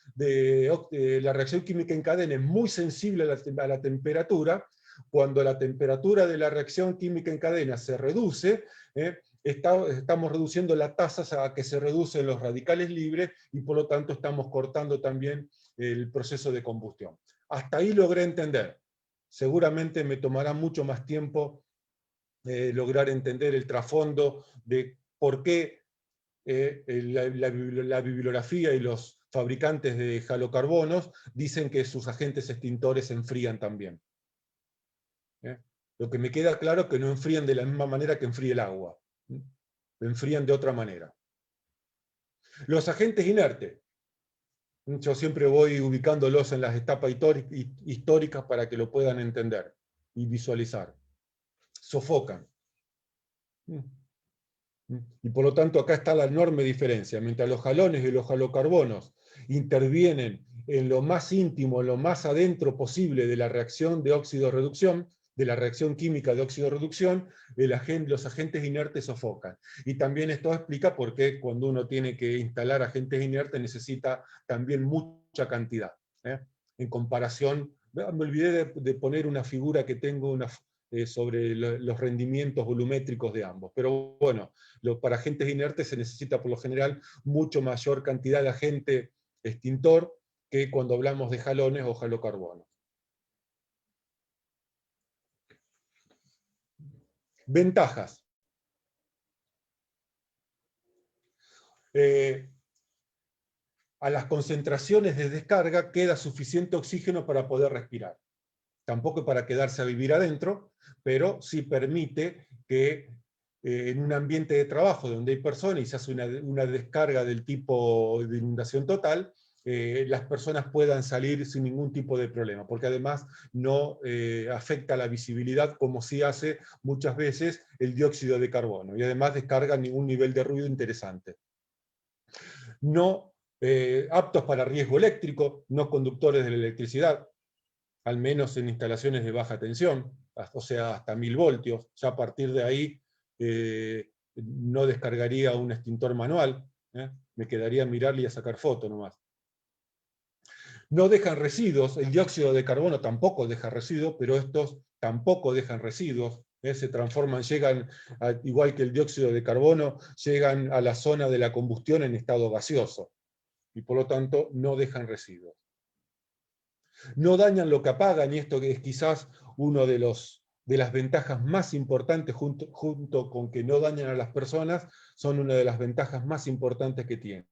química en cadena es muy sensible a la temperatura, cuando la temperatura de la reacción química en cadena se reduce, estamos reduciendo la tasa a que se reducen los radicales libres y por lo tanto estamos cortando también el proceso de combustión. Hasta ahí logré entender. Seguramente me tomará mucho más tiempo lograr entender el trasfondo de por qué la bibliografía y los fabricantes de halocarbonos dicen que sus agentes extintores se enfrían también. Lo que me queda claro es que no enfrían de la misma manera que enfría el agua. Enfrían de otra manera. Los agentes inertes. Yo siempre voy ubicándolos en las etapas históricas para que lo puedan entender y visualizar. Sofocan. Y por lo tanto acá está la enorme diferencia. Mientras los halones y los halocarbonos intervienen en lo más íntimo, en lo más adentro posible de la reacción de óxido-reducción, de la reacción química de óxido-reducción, los agentes inertes sofocan. Y también esto explica por qué cuando uno tiene que instalar agentes inertes necesita también mucha cantidad. En comparación, me olvidé de poner una figura que tengo sobre los rendimientos volumétricos de ambos. Pero bueno, para agentes inertes se necesita por lo general mucho mayor cantidad de agente extintor que cuando hablamos de halones o halocarbonos. Ventajas. A las concentraciones de descarga queda suficiente oxígeno para poder respirar. Tampoco para quedarse a vivir adentro, pero sí permite que en un ambiente de trabajo donde hay personas y se hace una descarga del tipo de inundación total, las personas puedan salir sin ningún tipo de problema, porque además no afecta la visibilidad como sí hace muchas veces el dióxido de carbono, y además descarga ningún nivel de ruido interesante. No aptos para riesgo eléctrico, no conductores de la electricidad, al menos en instalaciones de baja tensión, o sea, hasta 1000 voltios. Ya a partir de ahí no descargaría un extintor manual, me quedaría a mirarle y a sacar foto nomás. No dejan residuos, el dióxido de carbono tampoco deja residuos, pero estos tampoco dejan residuos, se transforman, llegan, igual que el dióxido de carbono, llegan a la zona de la combustión en estado gaseoso, y por lo tanto no dejan residuos. No dañan lo que apagan, y esto es quizás uno de las ventajas más importantes, junto con que no dañan a las personas, son una de las ventajas más importantes que tienen.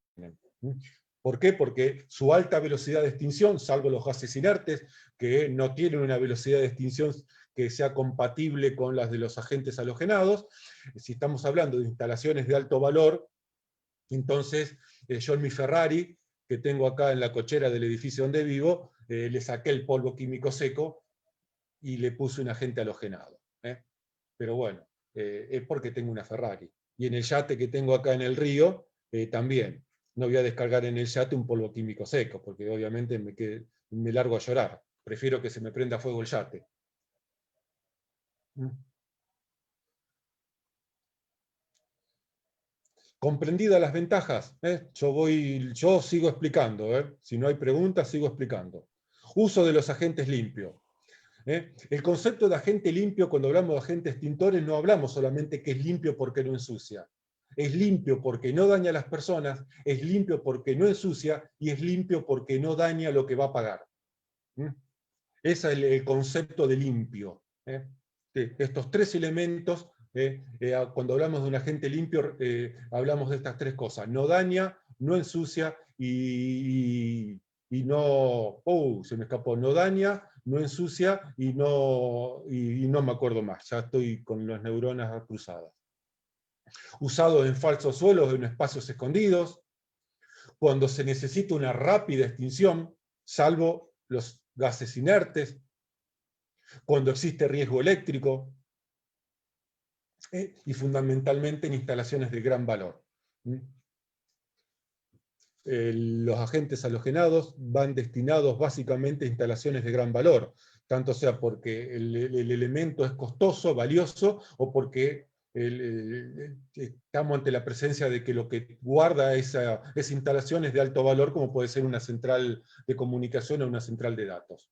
¿Por qué? Porque su alta velocidad de extinción, salvo los gases inertes, que no tienen una velocidad de extinción que sea compatible con las de los agentes halogenados, si estamos hablando de instalaciones de alto valor, entonces yo en mi Ferrari, que tengo acá en la cochera del edificio donde vivo, le saqué el polvo químico seco y le puse un agente halogenado. Pero bueno, es porque tengo una Ferrari. Y en el yate que tengo acá en el río, también. No voy a descargar en el yate un polvo químico seco, porque obviamente me largo a llorar. Prefiero que se me prenda fuego el yate. Comprendidas las ventajas, yo sigo explicando. Si no hay preguntas, sigo explicando. Uso de los agentes limpios. El concepto de agente limpio, cuando hablamos de agentes extintores, no hablamos solamente que es limpio porque no ensucia. Es limpio porque no daña a las personas, es limpio porque no ensucia, y es limpio porque no daña lo que va a pagar. Ese es el concepto de limpio. Estos tres elementos, cuando hablamos de un agente limpio, hablamos de estas tres cosas: no daña, no ensucia y no... se me escapó, no daña, no ensucia y no me acuerdo más, ya estoy con las neuronas cruzadas. Usados en falsos suelos, en espacios escondidos, cuando se necesita una rápida extinción, salvo los gases inertes, cuando existe riesgo eléctrico, y fundamentalmente en instalaciones de gran valor. Los agentes halogenados van destinados básicamente a instalaciones de gran valor, tanto sea porque el elemento es costoso, valioso, o porque estamos ante la presencia de que lo que guarda esa instalación es de alto valor, como puede ser una central de comunicación o una central de datos,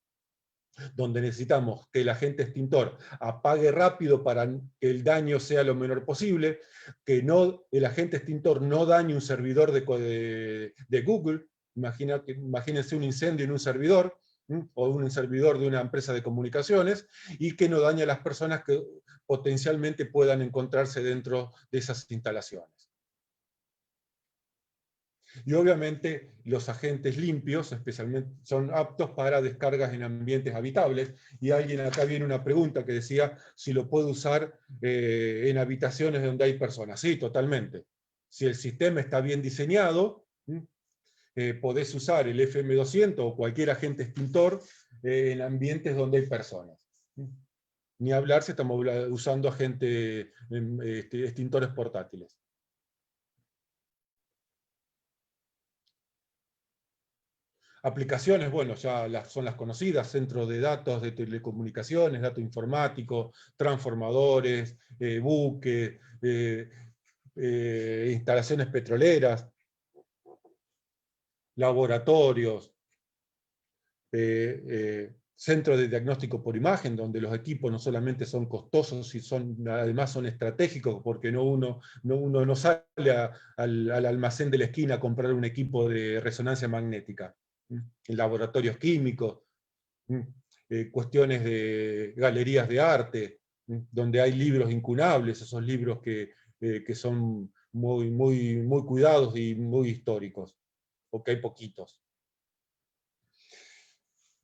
donde necesitamos que el agente extintor apague rápido para que el daño sea lo menor posible, que el agente extintor no dañe un servidor de Google. Imagínense un incendio en un servidor, o un servidor de una empresa de comunicaciones, y que no dañe a las personas que potencialmente puedan encontrarse dentro de esas instalaciones. Y obviamente los agentes limpios especialmente son aptos para descargas en ambientes habitables, y acá viene una pregunta que decía si lo puedo usar en habitaciones donde hay personas. Sí, totalmente. Si el sistema está bien diseñado, podés usar el FM200 o cualquier agente extintor en ambientes donde hay personas. Ni hablar si estamos usando extintores portátiles. Aplicaciones, bueno, ya son las conocidas: centros de datos de telecomunicaciones, datos informáticos, transformadores, buques, instalaciones petroleras, laboratorios, centros de diagnóstico por imagen, donde los equipos no solamente son costosos, además son estratégicos, porque uno no sale al almacén de la esquina a comprar un equipo de resonancia magnética. En laboratorios químicos, cuestiones de galerías de arte, donde hay libros incunables, esos libros que son muy cuidados y muy históricos, porque hay poquitos.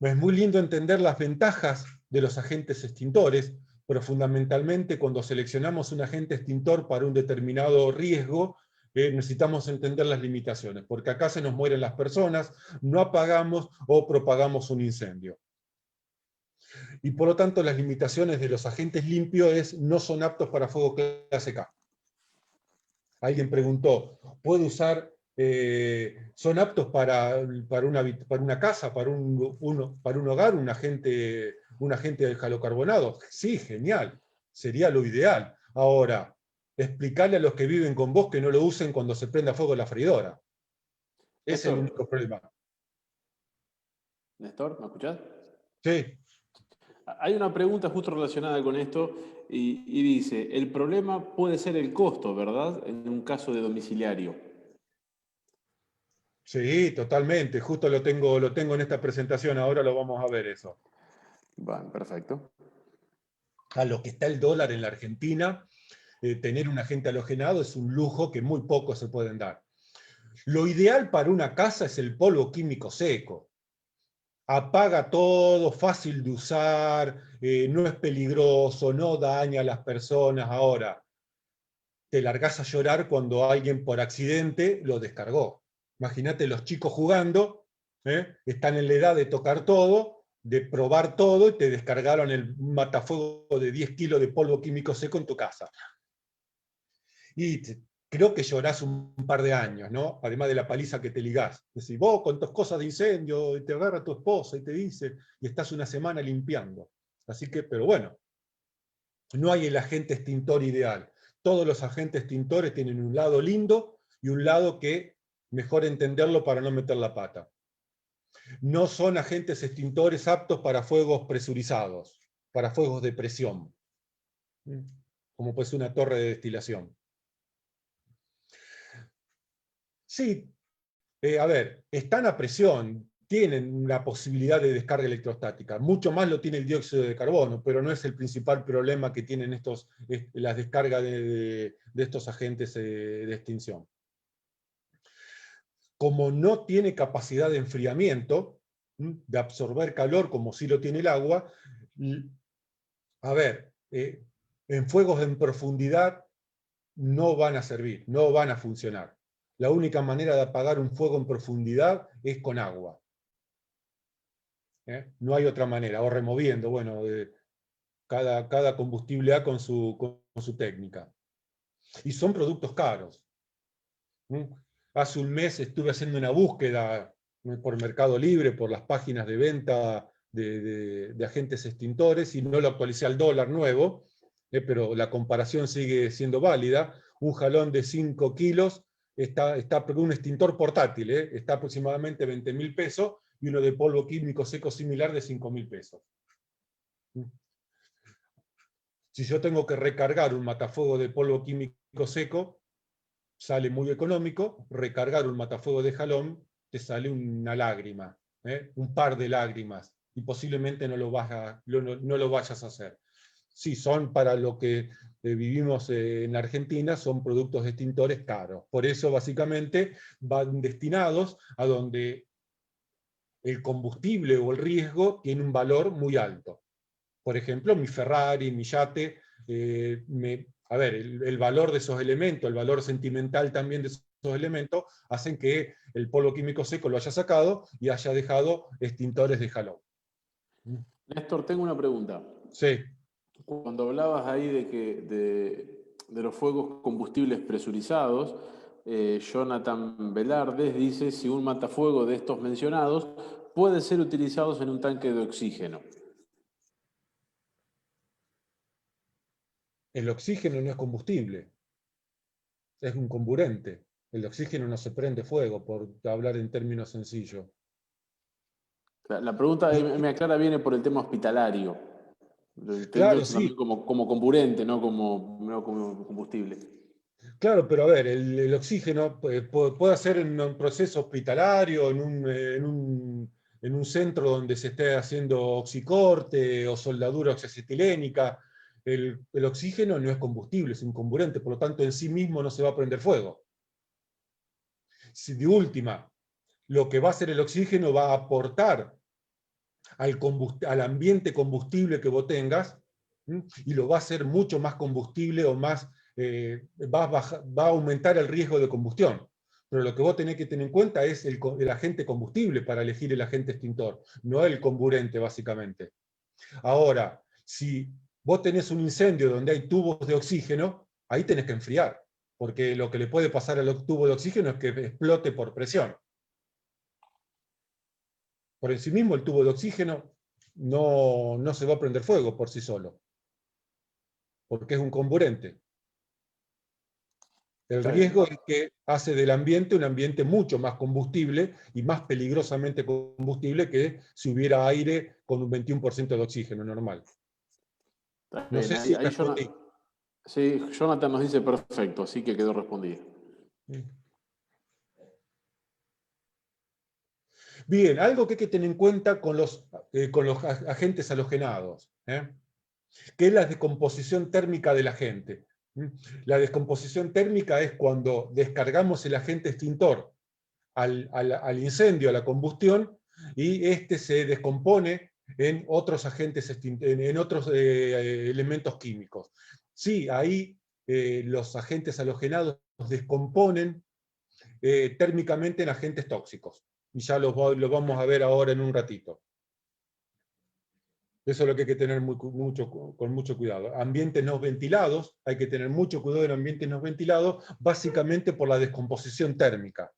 Es muy lindo entender las ventajas de los agentes extintores, pero fundamentalmente cuando seleccionamos un agente extintor para un determinado riesgo, necesitamos entender las limitaciones, porque acá se nos mueren las personas, no apagamos o propagamos un incendio. Y por lo tanto las limitaciones de los agentes limpios no son aptos para fuego clase K. Alguien preguntó, ¿puedo usar, son aptos para una casa, para un hogar, un agente de halocarbonado? Sí, genial, sería lo ideal. Ahora, explicarle a los que viven con vos que no lo usen cuando se prenda fuego la freidora. Es el único problema. Néstor, ¿me escuchás? Sí. Hay una pregunta justo relacionada con esto y dice, el problema puede ser el costo, ¿verdad? En un caso de domiciliario. Sí, totalmente. Justo lo tengo en esta presentación, ahora lo vamos a ver eso. Bueno, perfecto. A lo que está el dólar en la Argentina, tener un agente halogenado es un lujo que muy pocos se pueden dar. Lo ideal para una casa es el polvo químico seco. Apaga todo, fácil de usar, no es peligroso, no daña a las personas. Ahora, te largás a llorar cuando alguien por accidente lo descargó. Imagínate los chicos jugando, están en la edad de tocar todo, de probar todo, y te descargaron el matafuego de 10 kilos de polvo químico seco en tu casa. Y creo que llorás un par de años, ¿no? Además de la paliza que te ligás. Decís, vos con tus cosas de incendio, y te agarra tu esposa y te dice, y estás una semana limpiando. Así que, pero bueno, no hay el agente extintor ideal. Todos los agentes extintores tienen un lado lindo y un lado que mejor entenderlo para no meter la pata. No son agentes extintores aptos para fuegos presurizados, para fuegos de presión, como puede ser una torre de destilación. Sí, a ver, están a presión, tienen la posibilidad de descarga electrostática, mucho más lo tiene el dióxido de carbono, pero no es el principal problema que tienen las descargas de estos agentes de extinción. Como no tiene capacidad de enfriamiento, de absorber calor como sí lo tiene el agua. A ver, en fuegos en profundidad no van a servir, no van a funcionar. La única manera de apagar un fuego en profundidad es con agua. No hay otra manera, o removiendo, bueno, cada combustible A con su técnica. Y son productos caros. Hace un mes estuve haciendo una búsqueda por Mercado Libre, por las páginas de venta de agentes extintores, y no lo actualicé al dólar nuevo, pero la comparación sigue siendo válida. Un jalón de 5 kilos está un extintor portátil, está aproximadamente 20.000 pesos, y uno de polvo químico seco similar de 5.000 pesos. Si yo tengo que recargar un matafuego de polvo químico seco, sale muy económico. Recargar un matafuego de jalón te sale una lágrima, un par de lágrimas, y posiblemente no lo vayas a hacer. Sí, son para lo que vivimos en Argentina, son productos extintores caros. Por eso básicamente van destinados a donde el combustible o el riesgo tiene un valor muy alto. Por ejemplo, mi Ferrari, mi yate, a ver, el valor de esos elementos, el valor sentimental también de esos elementos, hacen que el polvo químico seco lo haya sacado y haya dejado extintores de jalón. Néstor, tengo una pregunta. Sí. Cuando hablabas ahí de los fuegos combustibles presurizados, Jonathan Velardes dice si un matafuego de estos mencionados puede ser utilizado en un tanque de oxígeno. El oxígeno no es combustible, es un comburente. El oxígeno no se prende fuego, por hablar en términos sencillos. La pregunta me aclara viene por el tema hospitalario. Claro, Entonces sí. también como comburente, no como combustible. Claro, pero a ver, el oxígeno puede ser en un proceso hospitalario, en un centro donde se esté haciendo oxicorte o soldadura oxiacetilénica. El oxígeno no es combustible, es un comburente, por lo tanto en sí mismo no se va a prender fuego. Si de última, lo que va a hacer el oxígeno va a aportar al ambiente combustible que vos tengas, y lo va a hacer mucho más combustible o más, va a aumentar el riesgo de combustión. Pero lo que vos tenés que tener en cuenta es el agente combustible para elegir el agente extintor, no el comburente, básicamente. Ahora, si vos tenés un incendio donde hay tubos de oxígeno, ahí tenés que enfriar, porque lo que le puede pasar al tubo de oxígeno es que explote por presión. Por en sí mismo el tubo de oxígeno no se va a prender fuego por sí solo, porque es un comburente. El riesgo es que hace del ambiente un ambiente mucho más combustible y más peligrosamente combustible que si hubiera aire con un 21% de oxígeno normal. Está No bien, sé si ahí respondí. sí, Jonathan nos dice perfecto, así que quedó respondido. Bien, algo que hay que tener en cuenta con los agentes halogenados, que es la descomposición térmica del agente. La descomposición térmica es cuando descargamos el agente extintor al incendio, a la combustión, y este se descompone en otros agentes, en otros elementos químicos. Sí, ahí los agentes halogenados descomponen térmicamente en agentes tóxicos. Y ya los vamos a ver ahora en un ratito. Eso es lo que hay que tener con mucho cuidado. Ambientes no ventilados, hay que tener mucho cuidado en ambientes no ventilados, básicamente por la descomposición térmica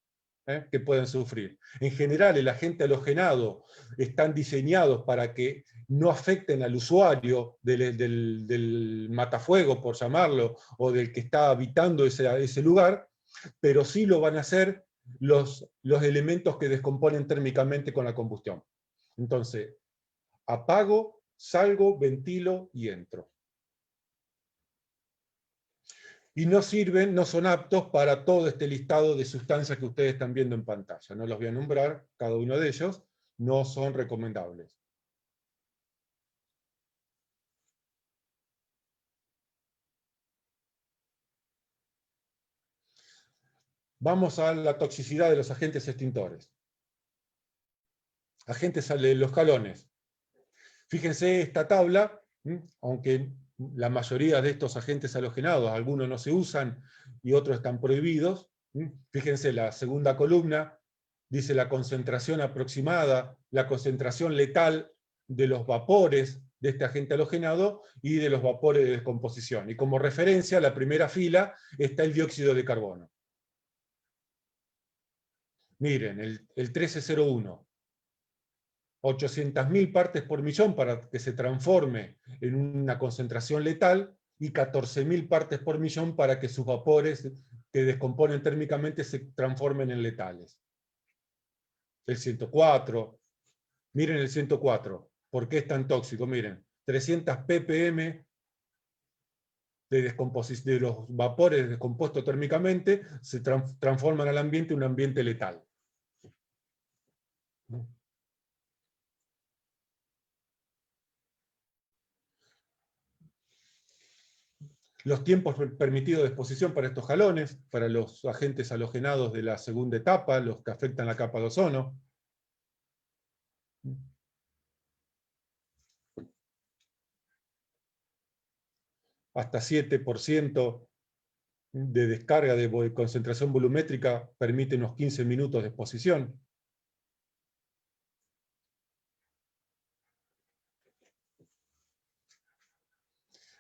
que pueden sufrir. En general, el agente halogenado están diseñados para que no afecten al usuario del matafuego, por llamarlo, o del que está habitando ese lugar, pero sí lo van a hacer los elementos que descomponen térmicamente con la combustión. Entonces, apago, salgo, ventilo y entro. Y no sirven, no son aptos para todo este listado de sustancias que ustedes están viendo en pantalla. No los voy a nombrar, cada uno de ellos, no son recomendables. Vamos a la toxicidad de los agentes extintores. agentes de los halones. Fíjense esta tabla, aunque la mayoría de estos agentes halogenados, algunos no se usan y otros están prohibidos. Fíjense la segunda columna, dice la concentración aproximada, la concentración letal de los vapores de este agente halogenado y de los vapores de descomposición. Y como referencia, la primera fila está el dióxido de carbono. Miren, el 1301, 800.000 partes por millón para que se transforme en una concentración letal, y 14.000 partes por millón para que sus vapores que descomponen térmicamente se transformen en letales. El 104, miren el 104, ¿por qué es tan tóxico? Miren, 300 ppm de los vapores descompuestos térmicamente se transforman al ambiente en un ambiente letal. Los tiempos permitidos de exposición para estos halones, para los agentes halogenados de la segunda etapa, los que afectan la capa de ozono. Hasta 7% de descarga de concentración volumétrica permite unos 15 minutos de exposición.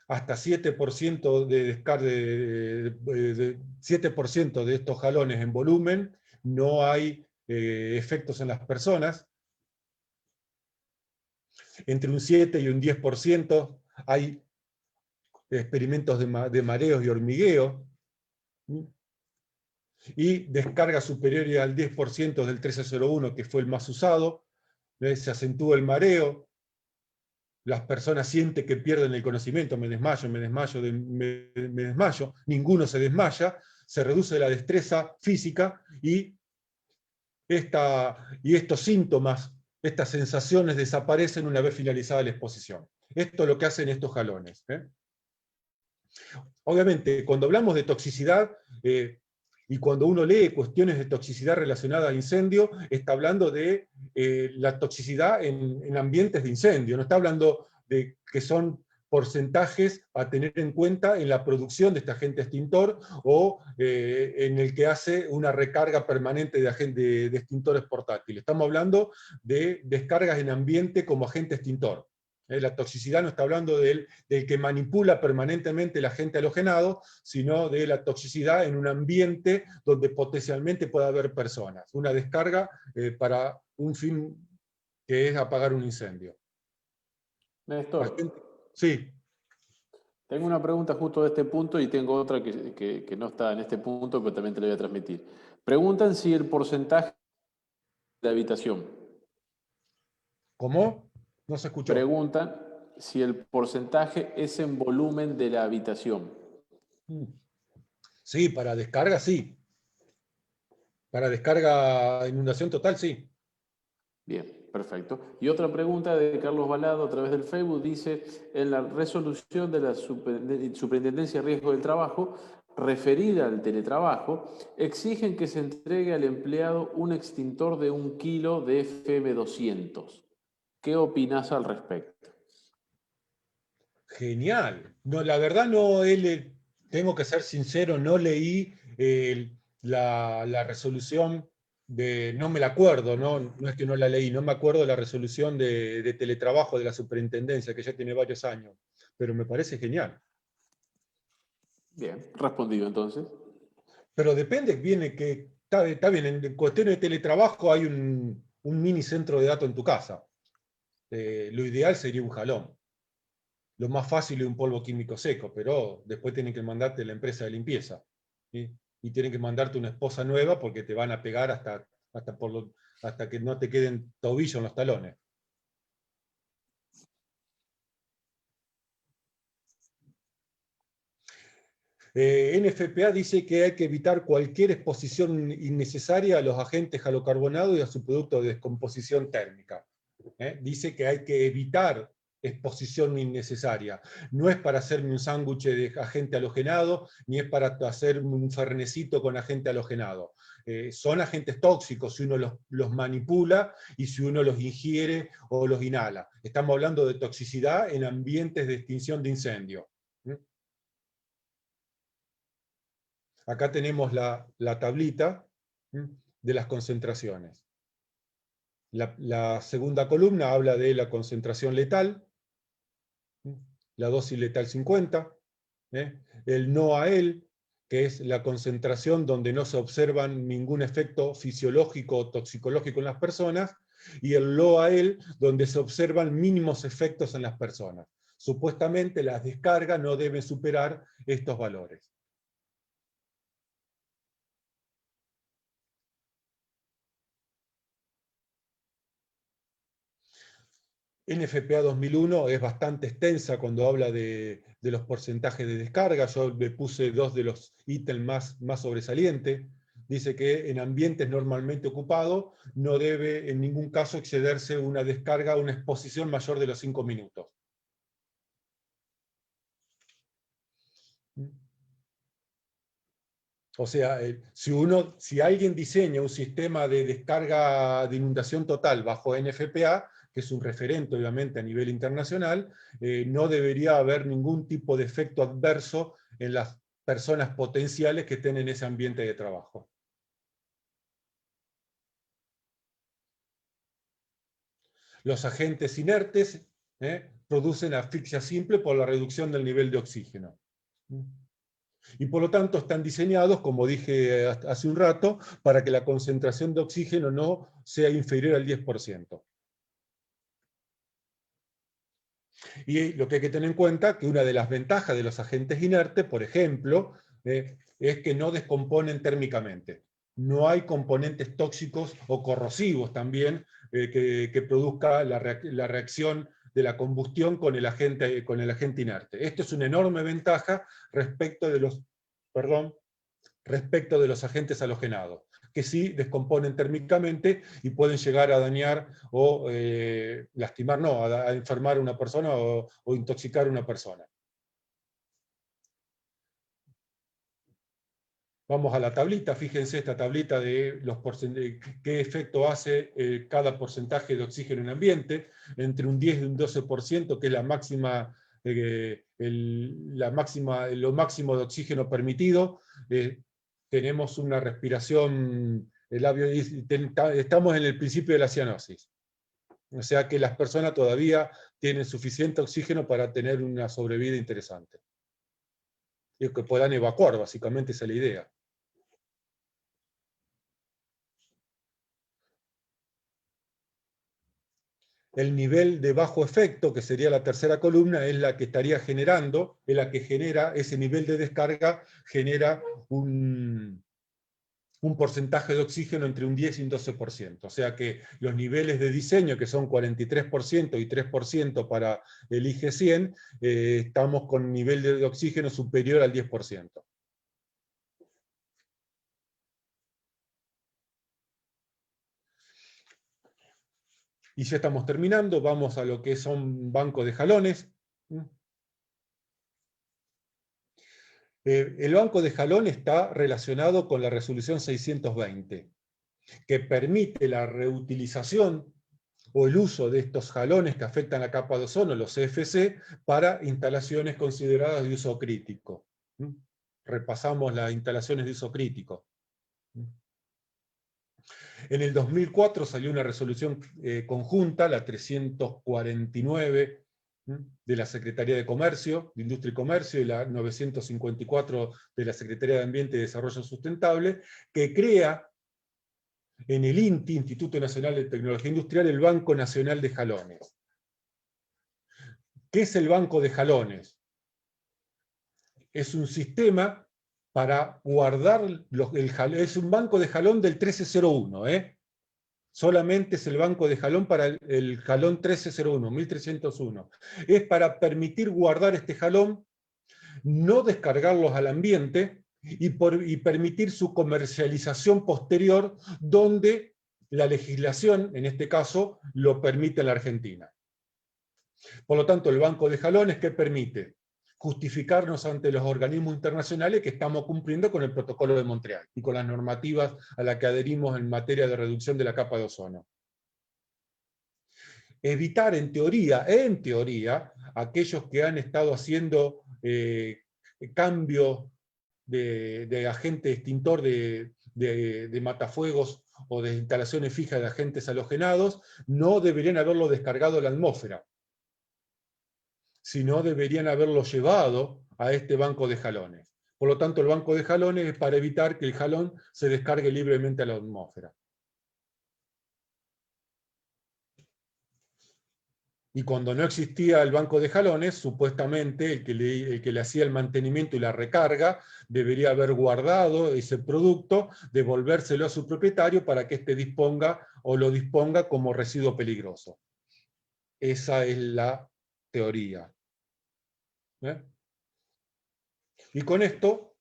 Hasta 7% de descarga, 7% de estos halones en volumen, no hay efectos en las personas. Entre un 7 y un 10% hay experimentos de mareos y hormigueo. Y descarga superior al 10% del 1301, que fue el más usado. Se acentúa el mareo. Las personas sienten que pierden el conocimiento, me desmayo, me desmayo, ninguno se desmaya, se reduce la destreza física y estos síntomas, estas sensaciones desaparecen una vez finalizada la exposición. Esto es lo que hacen estos halones. Obviamente, cuando hablamos de toxicidad, y cuando uno lee cuestiones de toxicidad relacionadas a incendio, está hablando de la toxicidad en ambientes de incendio, no está hablando de que son porcentajes a tener en cuenta en la producción de este agente extintor, o en el que hace una recarga permanente de extintores portátiles. Estamos hablando de descargas en ambiente como agente extintor. La toxicidad no está hablando del que manipula permanentemente el agente halogenado, sino de la toxicidad en un ambiente donde potencialmente puede haber personas. Una descarga para un fin que es apagar un incendio. Néstor, sí. Tengo una pregunta justo de este punto y tengo otra que no está en este punto, pero también te la voy a transmitir. Preguntan si el porcentaje de habitación. ¿Cómo? No se escuchó. Preguntan si el porcentaje es en volumen de la habitación. Sí, para descarga sí. Para descarga, inundación total, sí. Bien, perfecto. Y otra pregunta de Carlos Balado a través del Facebook dice: en la resolución de la Superintendencia de Riesgo del Trabajo, referida al teletrabajo, exigen que se entregue al empleado un extintor de 1 kilo de FM200. ¿Qué opinás al respecto? Genial. No, la verdad tengo que ser sincero, no leí la resolución no me la acuerdo, no es que no la leí, no me acuerdo de la resolución de teletrabajo de la superintendencia, que ya tiene varios años, pero me parece genial. Bien, respondido entonces. Pero depende, está bien, en cuestiones de teletrabajo hay un mini centro de datos en tu casa. Lo ideal sería un jalón. Lo más fácil es un polvo químico seco, pero después tienen que mandarte la empresa de limpieza. ¿Sí? Y tienen que mandarte una esposa nueva porque te van a pegar hasta que no te queden tobillos en los talones. NFPA dice que hay que evitar cualquier exposición innecesaria a los agentes halocarbonados y a su producto de descomposición térmica. Dice que hay que evitar exposición innecesaria. No es para hacerme un sándwich de agente halogenado, ni es para hacer un fernecito con agente halogenado. Son agentes tóxicos si uno los manipula y si uno los ingiere o los inhala. Estamos hablando de toxicidad en ambientes de extinción de incendio. Acá tenemos la tablita de las concentraciones. La segunda columna habla de la concentración letal, la dosis letal 50, el no a él, que es la concentración donde no se observa ningún efecto fisiológico o toxicológico en las personas, y el lo a él, donde se observan mínimos efectos en las personas. Supuestamente las descargas no deben superar estos valores. NFPA 2001 es bastante extensa cuando habla de los porcentajes de descarga. Yo le puse dos de los ítems más sobresalientes. Dice que en ambientes normalmente ocupados no debe en ningún caso excederse una descarga, una exposición mayor de los 5 minutos. O sea, si alguien diseña un sistema de descarga de inundación total bajo NFPA, que es un referente obviamente a nivel internacional, no debería haber ningún tipo de efecto adverso en las personas potenciales que estén en ese ambiente de trabajo. Los agentes inertes producen asfixia simple por la reducción del nivel de oxígeno. Y por lo tanto están diseñados, como dije hace un rato, para que la concentración de oxígeno no sea inferior al 10%. Y lo que hay que tener en cuenta, que una de las ventajas de los agentes inertes, por ejemplo, es que no descomponen térmicamente. No hay componentes tóxicos o corrosivos también que produzca la reacción de la combustión con el agente inerte. Esto es una enorme ventaja respecto de los agentes halogenados, que sí descomponen térmicamente y pueden llegar a dañar o lastimar, no, a enfermar a una persona o intoxicar a una persona. Vamos a la tablita, fíjense esta tablita de qué efecto hace cada porcentaje de oxígeno en ambiente, entre un 10 y un 12%, que es lo máximo de oxígeno permitido. Tenemos una respiración, estamos en el principio de la cianosis. O sea que las personas todavía tienen suficiente oxígeno para tener una sobrevida interesante. Y que puedan evacuar, básicamente esa es la idea. El nivel de bajo efecto, que sería la tercera columna, es la que estaría generando, es la que genera ese nivel de descarga, genera un porcentaje de oxígeno entre un 10 y un 12%. O sea que los niveles de diseño, que son 43% y 3% para el IG-100, estamos con nivel de oxígeno superior al 10%. Y ya estamos terminando, vamos a lo que son bancos de jalones. El banco de jalón está relacionado con la resolución 620, que permite la reutilización o el uso de estos jalones que afectan la capa de ozono, los CFC, para instalaciones consideradas de uso crítico. Repasamos las instalaciones de uso crítico. En el 2004 salió una resolución conjunta, la 349, de la Secretaría de Comercio, de Industria y Comercio, y la 954 de la Secretaría de Ambiente y Desarrollo Sustentable, que crea en el INTI, Instituto Nacional de Tecnología Industrial, el Banco Nacional de Jalones. ¿Qué es el Banco de Jalones? Es un sistema para guardar el jalón, es un banco de jalón del 1301, solamente es el banco de jalón para el jalón 1301, 1301. Es para permitir guardar este jalón, no descargarlos al ambiente y permitir su comercialización posterior donde la legislación, en este caso, lo permite en la Argentina. Por lo tanto, el banco de jalones, ¿qué permite? Justificarnos ante los organismos internacionales que estamos cumpliendo con el protocolo de Montreal y con las normativas a las que adherimos en materia de reducción de la capa de ozono. Evitar en teoría, aquellos que han estado haciendo cambios de agente extintor de matafuegos o de instalaciones fijas de agentes halogenados, no deberían haberlo descargado a la atmósfera, sino deberían haberlo llevado a este banco de jalones. Por lo tanto, el banco de jalones es para evitar que el jalón se descargue libremente a la atmósfera. Y cuando no existía el banco de jalones, supuestamente el que le hacía el mantenimiento y la recarga debería haber guardado ese producto, devolvérselo a su propietario para que éste disponga o lo disponga como residuo peligroso. Esa es la teoría. Y con esto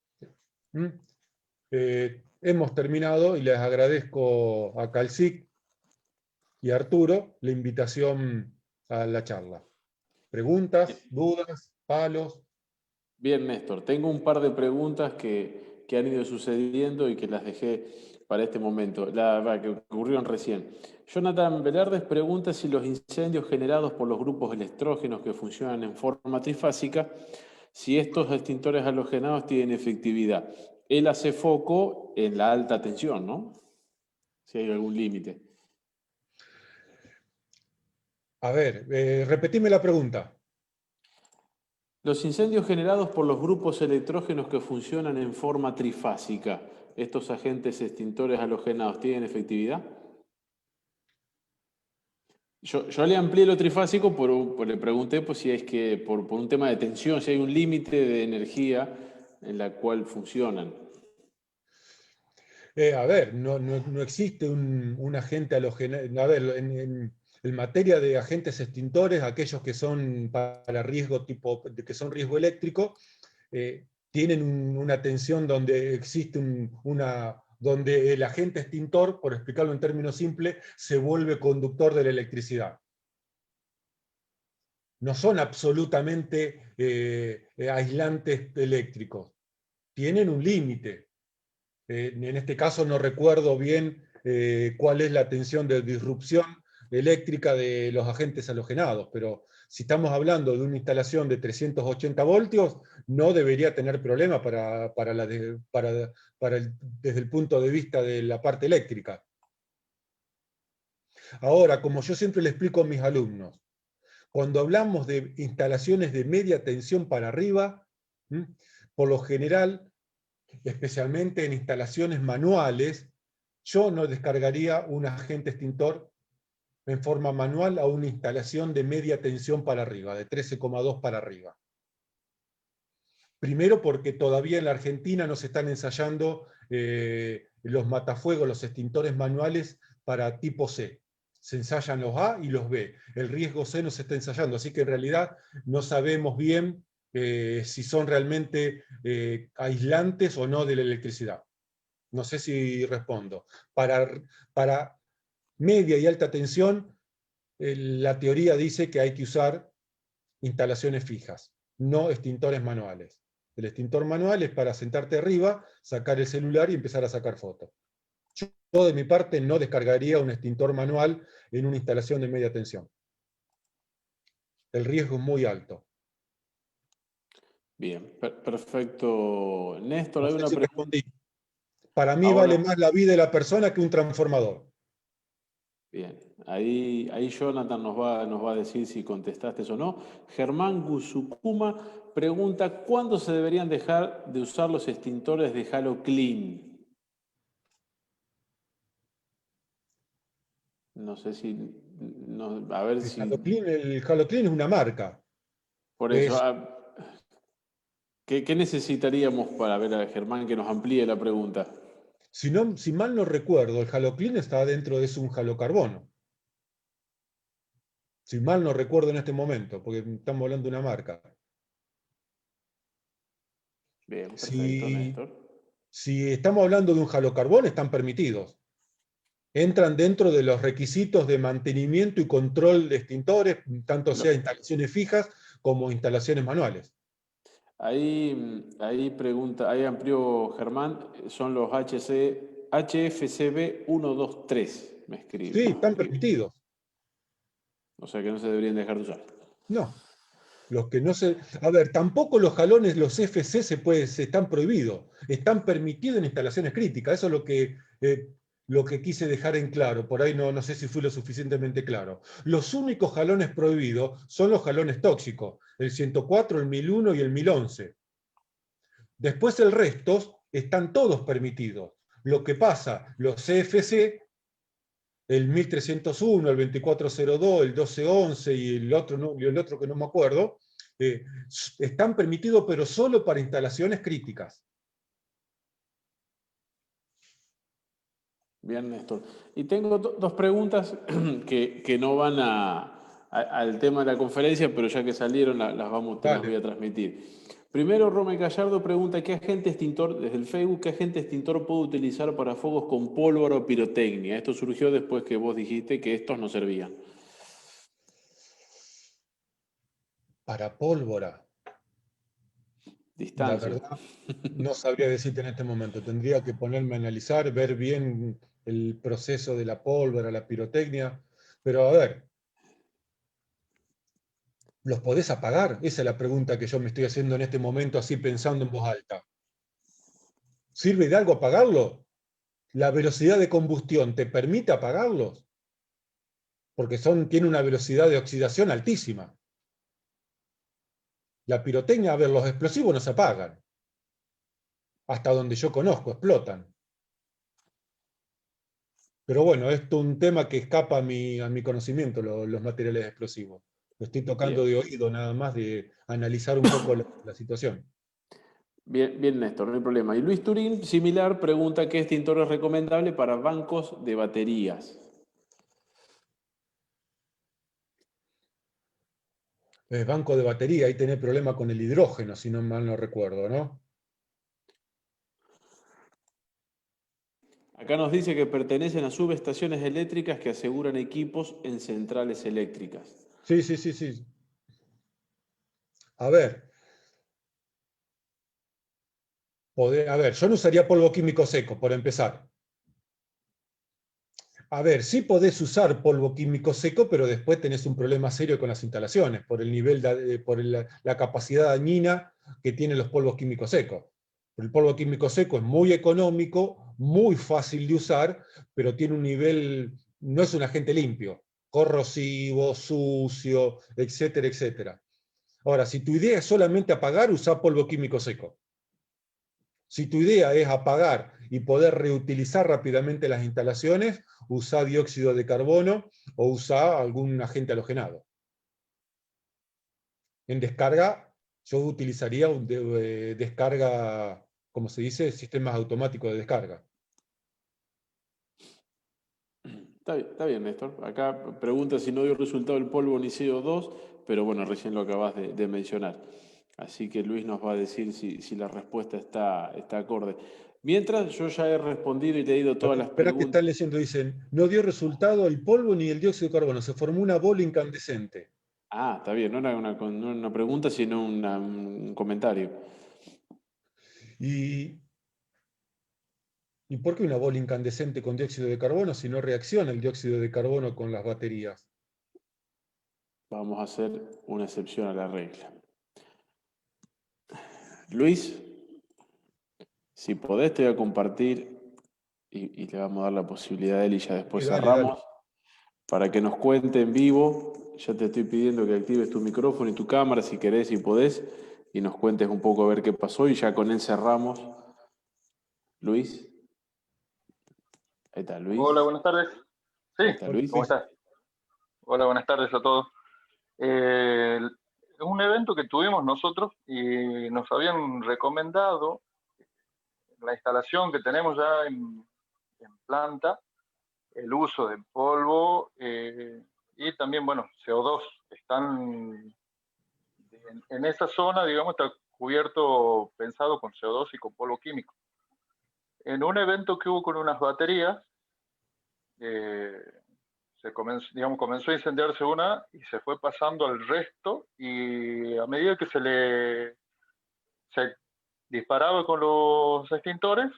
hemos terminado y les agradezco a Calcic y a Arturo la invitación a la charla. ¿Preguntas, dudas, palos? Bien, Néstor, tengo un par de preguntas que han ido sucediendo y que las dejé para este momento, que ocurrieron recién. Jonathan Velardes pregunta si los incendios generados por los grupos electrógenos que funcionan en forma trifásica, si estos extintores halogenados tienen efectividad. Él hace foco en la alta tensión, ¿no? Si hay algún límite. A ver, repetime la pregunta. Los incendios generados por los grupos electrógenos que funcionan en forma trifásica, ¿estos agentes extintores halogenados tienen efectividad? Yo le amplié lo trifásico, le pregunté pues, si es que por un tema de tensión, si hay un límite de energía en la cual funcionan. A ver, no existe un agente halogenado. A ver, en materia de agentes extintores, aquellos que son para riesgo que son riesgo eléctrico, tienen una tensión donde existe donde el agente extintor, por explicarlo en términos simples, se vuelve conductor de la electricidad. No son absolutamente aislantes eléctricos. Tienen un límite. En este caso no recuerdo bien cuál es la tensión de disrupción eléctrica de los agentes halogenados, pero si estamos hablando de una instalación de 380 voltios, no debería tener problema desde el punto de vista de la parte eléctrica. Ahora, como yo siempre le explico a mis alumnos, cuando hablamos de instalaciones de media tensión para arriba, por lo general, especialmente en instalaciones manuales, yo no descargaría un agente extintor en forma manual a una instalación de media tensión para arriba, de 13,2 para arriba. Primero porque todavía en la Argentina no se están ensayando los matafuegos, los extintores manuales para tipo C. Se ensayan los A y los B. El riesgo C no se está ensayando, así que en realidad no sabemos bien si son realmente aislantes o no de la electricidad. No sé si respondo. Para media y alta tensión, la teoría dice que hay que usar instalaciones fijas, no extintores manuales. El extintor manual es para sentarte arriba, sacar el celular y empezar a sacar fotos. Yo de mi parte no descargaría un extintor manual en una instalación de media tensión. El riesgo es muy alto. Bien, perfecto. Néstor, No hay sé una si pregunta. respondí. Para mí Ahora, vale más la vida de la persona que un transformador. bien, ahí Jonathan nos va a decir si contestaste o no. Germán Gusukuma pregunta, ¿cuándo se deberían dejar de usar los extintores de Halo Clean? No sé si, a ver si, El Haloclean es una marca. por eso, Es, ¿qué necesitaríamos para ver a Germán que nos amplíe la pregunta? si mal no recuerdo, el Haloclean está dentro de un halocarbono. Si mal no recuerdo en este momento, porque estamos hablando de una marca. Bien, perfecto, Si, Néstor. si estamos hablando de un halocarbono, están permitidos. entran dentro de los requisitos de mantenimiento y control de extintores, tanto sea instalaciones fijas como instalaciones manuales. Ahí pregunta, ahí amplió Germán, son los HFCB 123, me escribe. Sí, están permitidos. O sea que no se deberían dejar de usar. No. Los que no se. A ver, tampoco los jalones, los FC se están prohibidos. Están permitidos en instalaciones críticas. Eso es lo que quise dejar en claro. Por ahí no sé si fui lo suficientemente claro. Los únicos jalones prohibidos son los jalones tóxicos. El 104, el 1001 y el 1011. Después el resto están todos permitidos. Lo que pasa, los CFC, el 1301, el 2402, el 1211 y el otro que no me acuerdo, están permitidos pero solo para instalaciones críticas. Bien, Néstor. Y tengo dos preguntas que no van al tema de la conferencia, pero ya que salieron te las voy Dale. a transmitir. Primero, Rome Gallardo pregunta, ¿qué agente extintor, desde el Facebook, qué agente extintor puedo utilizar para fuegos con pólvora o pirotecnia? Esto surgió después que vos dijiste que estos no servían. Para pólvora, la Distancia. verdad, no sabría decirte en este momento. Tendría que ponerme a analizar, ver bien el proceso de la pólvora, la pirotecnia. Pero a ver, ¿los podés apagar? Esa es la pregunta que yo me estoy haciendo en este momento, así pensando en voz alta. ¿Sirve de algo apagarlo? ¿La velocidad de combustión te permite apagarlos? Porque tiene una velocidad de oxidación altísima. La pirotecnia, a ver, los explosivos no se apagan. Hasta donde yo conozco, explotan. Pero bueno, esto es un tema que escapa a mi conocimiento, los materiales explosivos. Lo estoy tocando Bien. de oído, nada más de analizar un poco la situación. Bien, bien, Néstor, no hay problema. Y Luis Turín, similar, pregunta qué extintor es recomendable para bancos de baterías. Banco de batería, ahí tenés problema con el hidrógeno, si no mal no recuerdo, ¿no? Acá nos dice que pertenecen a subestaciones eléctricas que aseguran equipos en centrales eléctricas. Sí, sí, sí, sí. A ver, yo no usaría polvo químico seco, por empezar. A ver, sí podés usar polvo químico seco, pero después tenés un problema serio con las instalaciones, por el nivel, por la capacidad dañina que tienen los polvos químicos secos. El polvo químico seco es muy económico, muy fácil de usar, pero tiene un nivel, no es un agente limpio, corrosivo, sucio, etcétera, etcétera. Ahora, si tu idea es solamente apagar, usa polvo químico seco. Si tu idea es apagar y poder reutilizar rápidamente las instalaciones, usa dióxido de carbono o usa algún agente halogenado. En descarga, yo utilizaría descarga, como se dice, sistemas automáticos de descarga. Está bien, Néstor. Acá pregunta si no dio resultado el polvo ni CO2, pero bueno, recién lo acabas de mencionar. Así que Luis nos va a decir si la respuesta está acorde. Mientras, yo ya he respondido y leído todas las Espera que preguntas. están leyendo, dicen, no dio resultado el polvo ni el dióxido de carbono, se formó una bola incandescente. Ah, está bien, no era no era una pregunta, sino un comentario. ¿Y, ¿Y por qué una bola incandescente con dióxido de carbono si no reacciona el dióxido de carbono con las baterías? Vamos a hacer una excepción a la regla. Luis, si podés, te voy a compartir y le vamos a dar la posibilidad a él y ya Sí, después dale, dale. cerramos para que nos cuente en vivo. Ya te estoy pidiendo que actives tu micrófono y tu cámara si querés y podés y nos cuentes un poco a ver qué pasó y ya con él cerramos. Luis, ahí está Luis, Hola, buenas tardes. Sí, ahí está Hola, Luis. ¿cómo Luis. estás? Hola, buenas tardes a todos. Es un evento que tuvimos nosotros y nos habían recomendado la instalación que tenemos ya en planta, el uso de polvo y también, bueno, CO2. Están en esa zona, digamos, está cubierto, pensado con CO2 y con polvo químico. En un evento que hubo con unas baterías, comenzó a incendiarse una y se fue pasando al resto, y a medida que se disparaba con los extintores,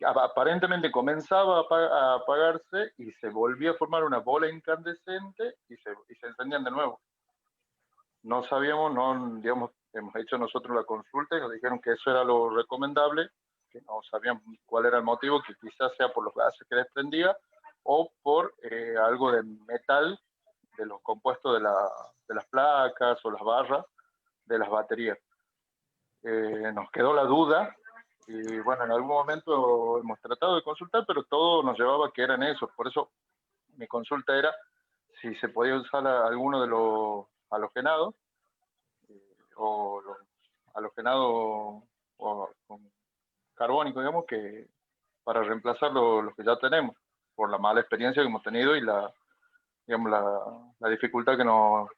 aparentemente comenzaba a apagarse y se volvía a formar una bola incandescente y se encendían de nuevo. No sabíamos, digamos, hemos hecho nosotros la consulta y nos dijeron que eso era lo recomendable, que no sabían cuál era el motivo, que quizás sea por los gases que desprendía o por algo de metal de los compuestos de las placas o las barras de las baterías. Nos quedó la duda y bueno, en algún momento hemos tratado de consultar, pero todo nos llevaba a que eran esos. Por eso mi consulta era si se podía usar alguno de los halogenados o los halogenados con carbónico, digamos, que para reemplazar los que ya tenemos, por la mala experiencia que hemos tenido y digamos, la dificultad que nos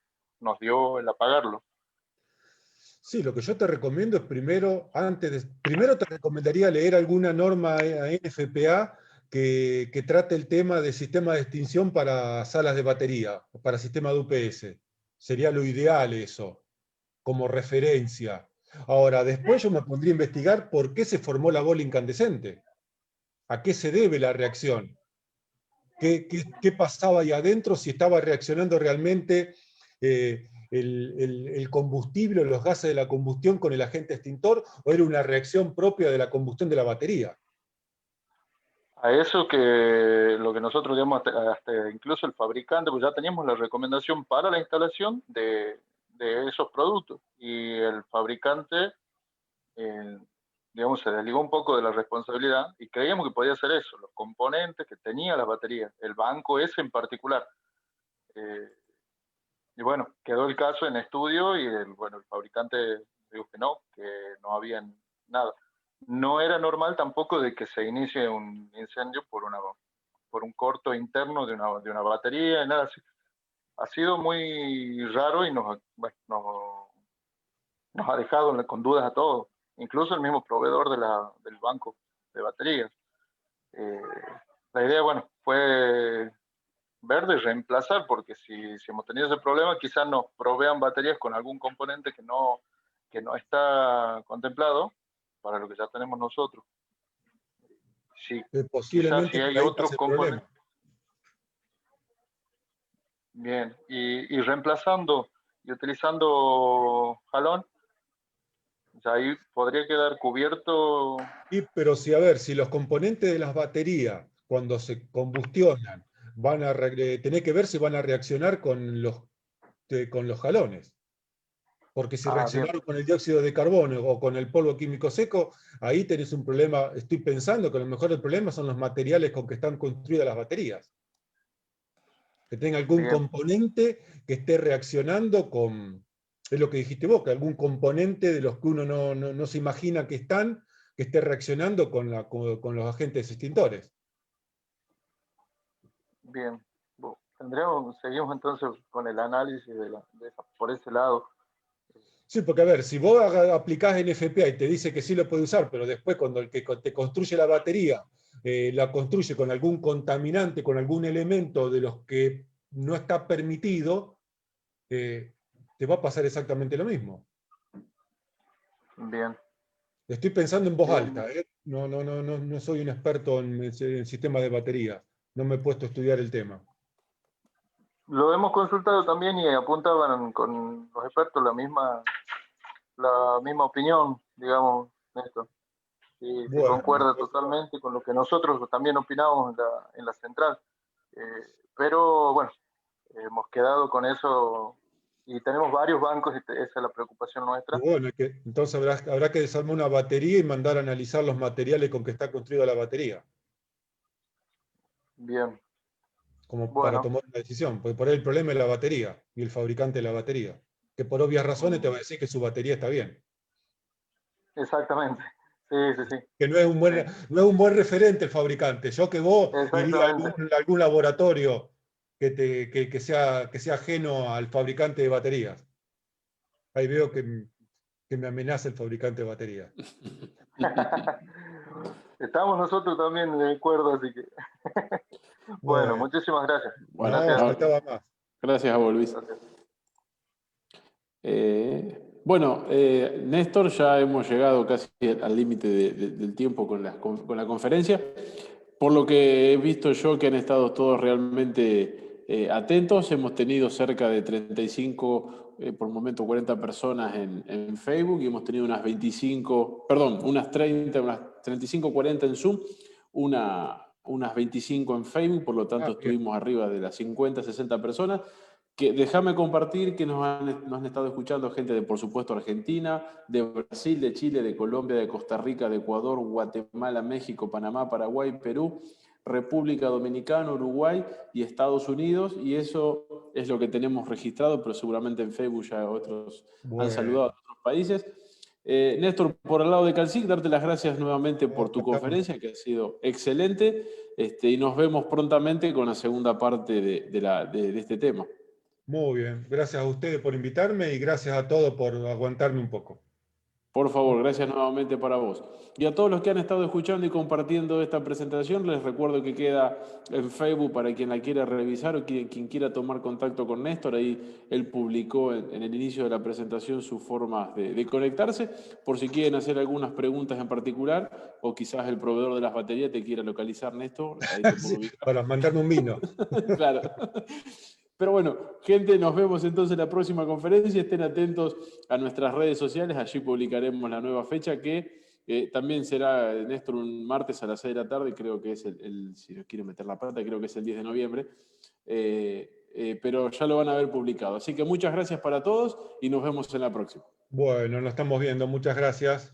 dio el apagarlo. Sí, lo que yo te recomiendo es primero te recomendaría leer alguna norma NFPA que trate el tema de sistema de extinción para salas de batería, para sistema de UPS. Sería lo ideal eso, como referencia. Ahora, después yo me pondría a investigar por qué se formó la bola incandescente. ¿A qué se debe la reacción? ¿Qué pasaba ahí adentro? Si estaba reaccionando realmente el combustible o los gases de la combustión con el agente extintor, o era una reacción propia de la combustión de la batería. A eso que lo que nosotros, digamos, hasta incluso el fabricante, pues ya teníamos la recomendación para la instalación de esos productos, y el fabricante, digamos, se desligó un poco de la responsabilidad y creíamos que podía ser eso, los componentes que tenía las baterías, el banco ese en particular. Y bueno, quedó el caso en estudio y el fabricante dijo que no había nada. No era normal tampoco de que se inicie un incendio por un corto interno de una batería y nada así. Ha sido muy raro y nos ha dejado con dudas a todos, incluso el mismo proveedor del banco de baterías. La idea, bueno, fue ver de reemplazar, porque si hemos tenido ese problema, quizás nos provean baterías con algún componente que no está contemplado para lo que ya tenemos nosotros. Sí, quizás si Posiblemente por hay ahí otros pase el problema. componentes. Bien, y reemplazando y utilizando jalón, ya ahí podría quedar cubierto. Pero si, a ver, si los componentes de las baterías, cuando se combustionan, tenés que ver si van a reaccionar con los jalones. Porque si Bien. reaccionaron con el dióxido de carbono o con el polvo químico seco, ahí tenés un problema. Estoy pensando que a lo mejor el problema son los materiales con que están construidas las baterías. Que tenga algún Bien. componente que esté reaccionando con, es lo que dijiste vos, que algún componente de los que uno no se imagina que esté reaccionando con los agentes extintores. Bien. Seguimos entonces con el análisis por ese lado. Sí, porque a ver, si vos aplicás NFPA y te dice que sí lo puede usar, pero después cuando el que te construye la batería la construye con algún contaminante, con algún elemento de los que no está permitido, te va a pasar exactamente lo mismo. Bien. Estoy pensando en voz Bien. alta, ¿eh? No soy un experto en sistemas de batería, no me he puesto a estudiar el tema. Lo hemos consultado también y apuntaban con los expertos la misma opinión, digamos, Néstor. Sí, Bueno, concuerda totalmente con lo que nosotros también opinamos en la central. Pero bueno, hemos quedado con eso y tenemos varios bancos, y esa es la preocupación nuestra. bueno, entonces habrá que desarmar una batería y mandar a analizar los materiales con que está construida la batería. Bien. Como para Bueno. tomar una decisión, porque por ahí el problema es la batería y el fabricante de la batería, que por obvias razones te va a decir que su batería está bien. Exactamente. Sí, sí, sí. Que no es un buen referente el fabricante. Yo que vos iría a Exactamente. algún laboratorio que sea ajeno al fabricante de baterías. Ahí veo que me amenaza el fabricante de baterías. Estamos nosotros también de acuerdo, así que. Bueno, Bueno, muchísimas gracias. Bueno, no, Gracias. faltaba más. gracias a vos, Luis. Gracias. Bueno, Néstor, ya hemos llegado casi al límite del tiempo con con la conferencia. Por lo que he visto yo que han estado todos realmente atentos, hemos tenido cerca de 35, por el momento 40 personas en Facebook y hemos tenido unas 25, perdón, unas 30, unas 35, 40 en Zoom, unas 25 en Facebook, por lo tanto Bien. estuvimos arriba de las 50, 60 personas. Que déjame compartir que nos han estado escuchando gente de, por supuesto, Argentina, de Brasil, de Chile, de Colombia, de Costa Rica, de Ecuador, Guatemala, México, Panamá, Paraguay, Perú, República Dominicana, Uruguay y Estados Unidos. Y eso es lo que tenemos registrado, pero seguramente en Facebook ya otros han Bueno, saludado a otros países. Néstor, por el lado de Calcic, darte las gracias nuevamente no, por tu conferencia, que ha sido excelente, y nos vemos prontamente con la segunda parte de este tema. muy bien. Gracias a ustedes por invitarme y gracias a todos por aguantarme un poco. Por favor, gracias nuevamente para vos. Y a todos los que han estado escuchando y compartiendo esta presentación, les recuerdo que queda en Facebook para quien la quiera revisar o quien quiera tomar contacto con Néstor. Ahí él publicó en el inicio de la presentación sus formas de conectarse, por si quieren hacer algunas preguntas en particular o quizás el proveedor de las baterías te quiera localizar, Néstor. Ahí te puedo Sí, ubicar. para mandarme un vino. Claro. Pero bueno, gente, nos vemos entonces en la próxima conferencia. Estén atentos a nuestras redes sociales. Allí publicaremos la nueva fecha que también será, Néstor, un martes a las 6 de la tarde. Creo que es si nos quieren meter la pata, creo que es el 10 de noviembre. Pero ya lo van a ver publicado. Así que muchas gracias para todos y nos vemos en la próxima. Bueno, nos estamos viendo. Muchas gracias.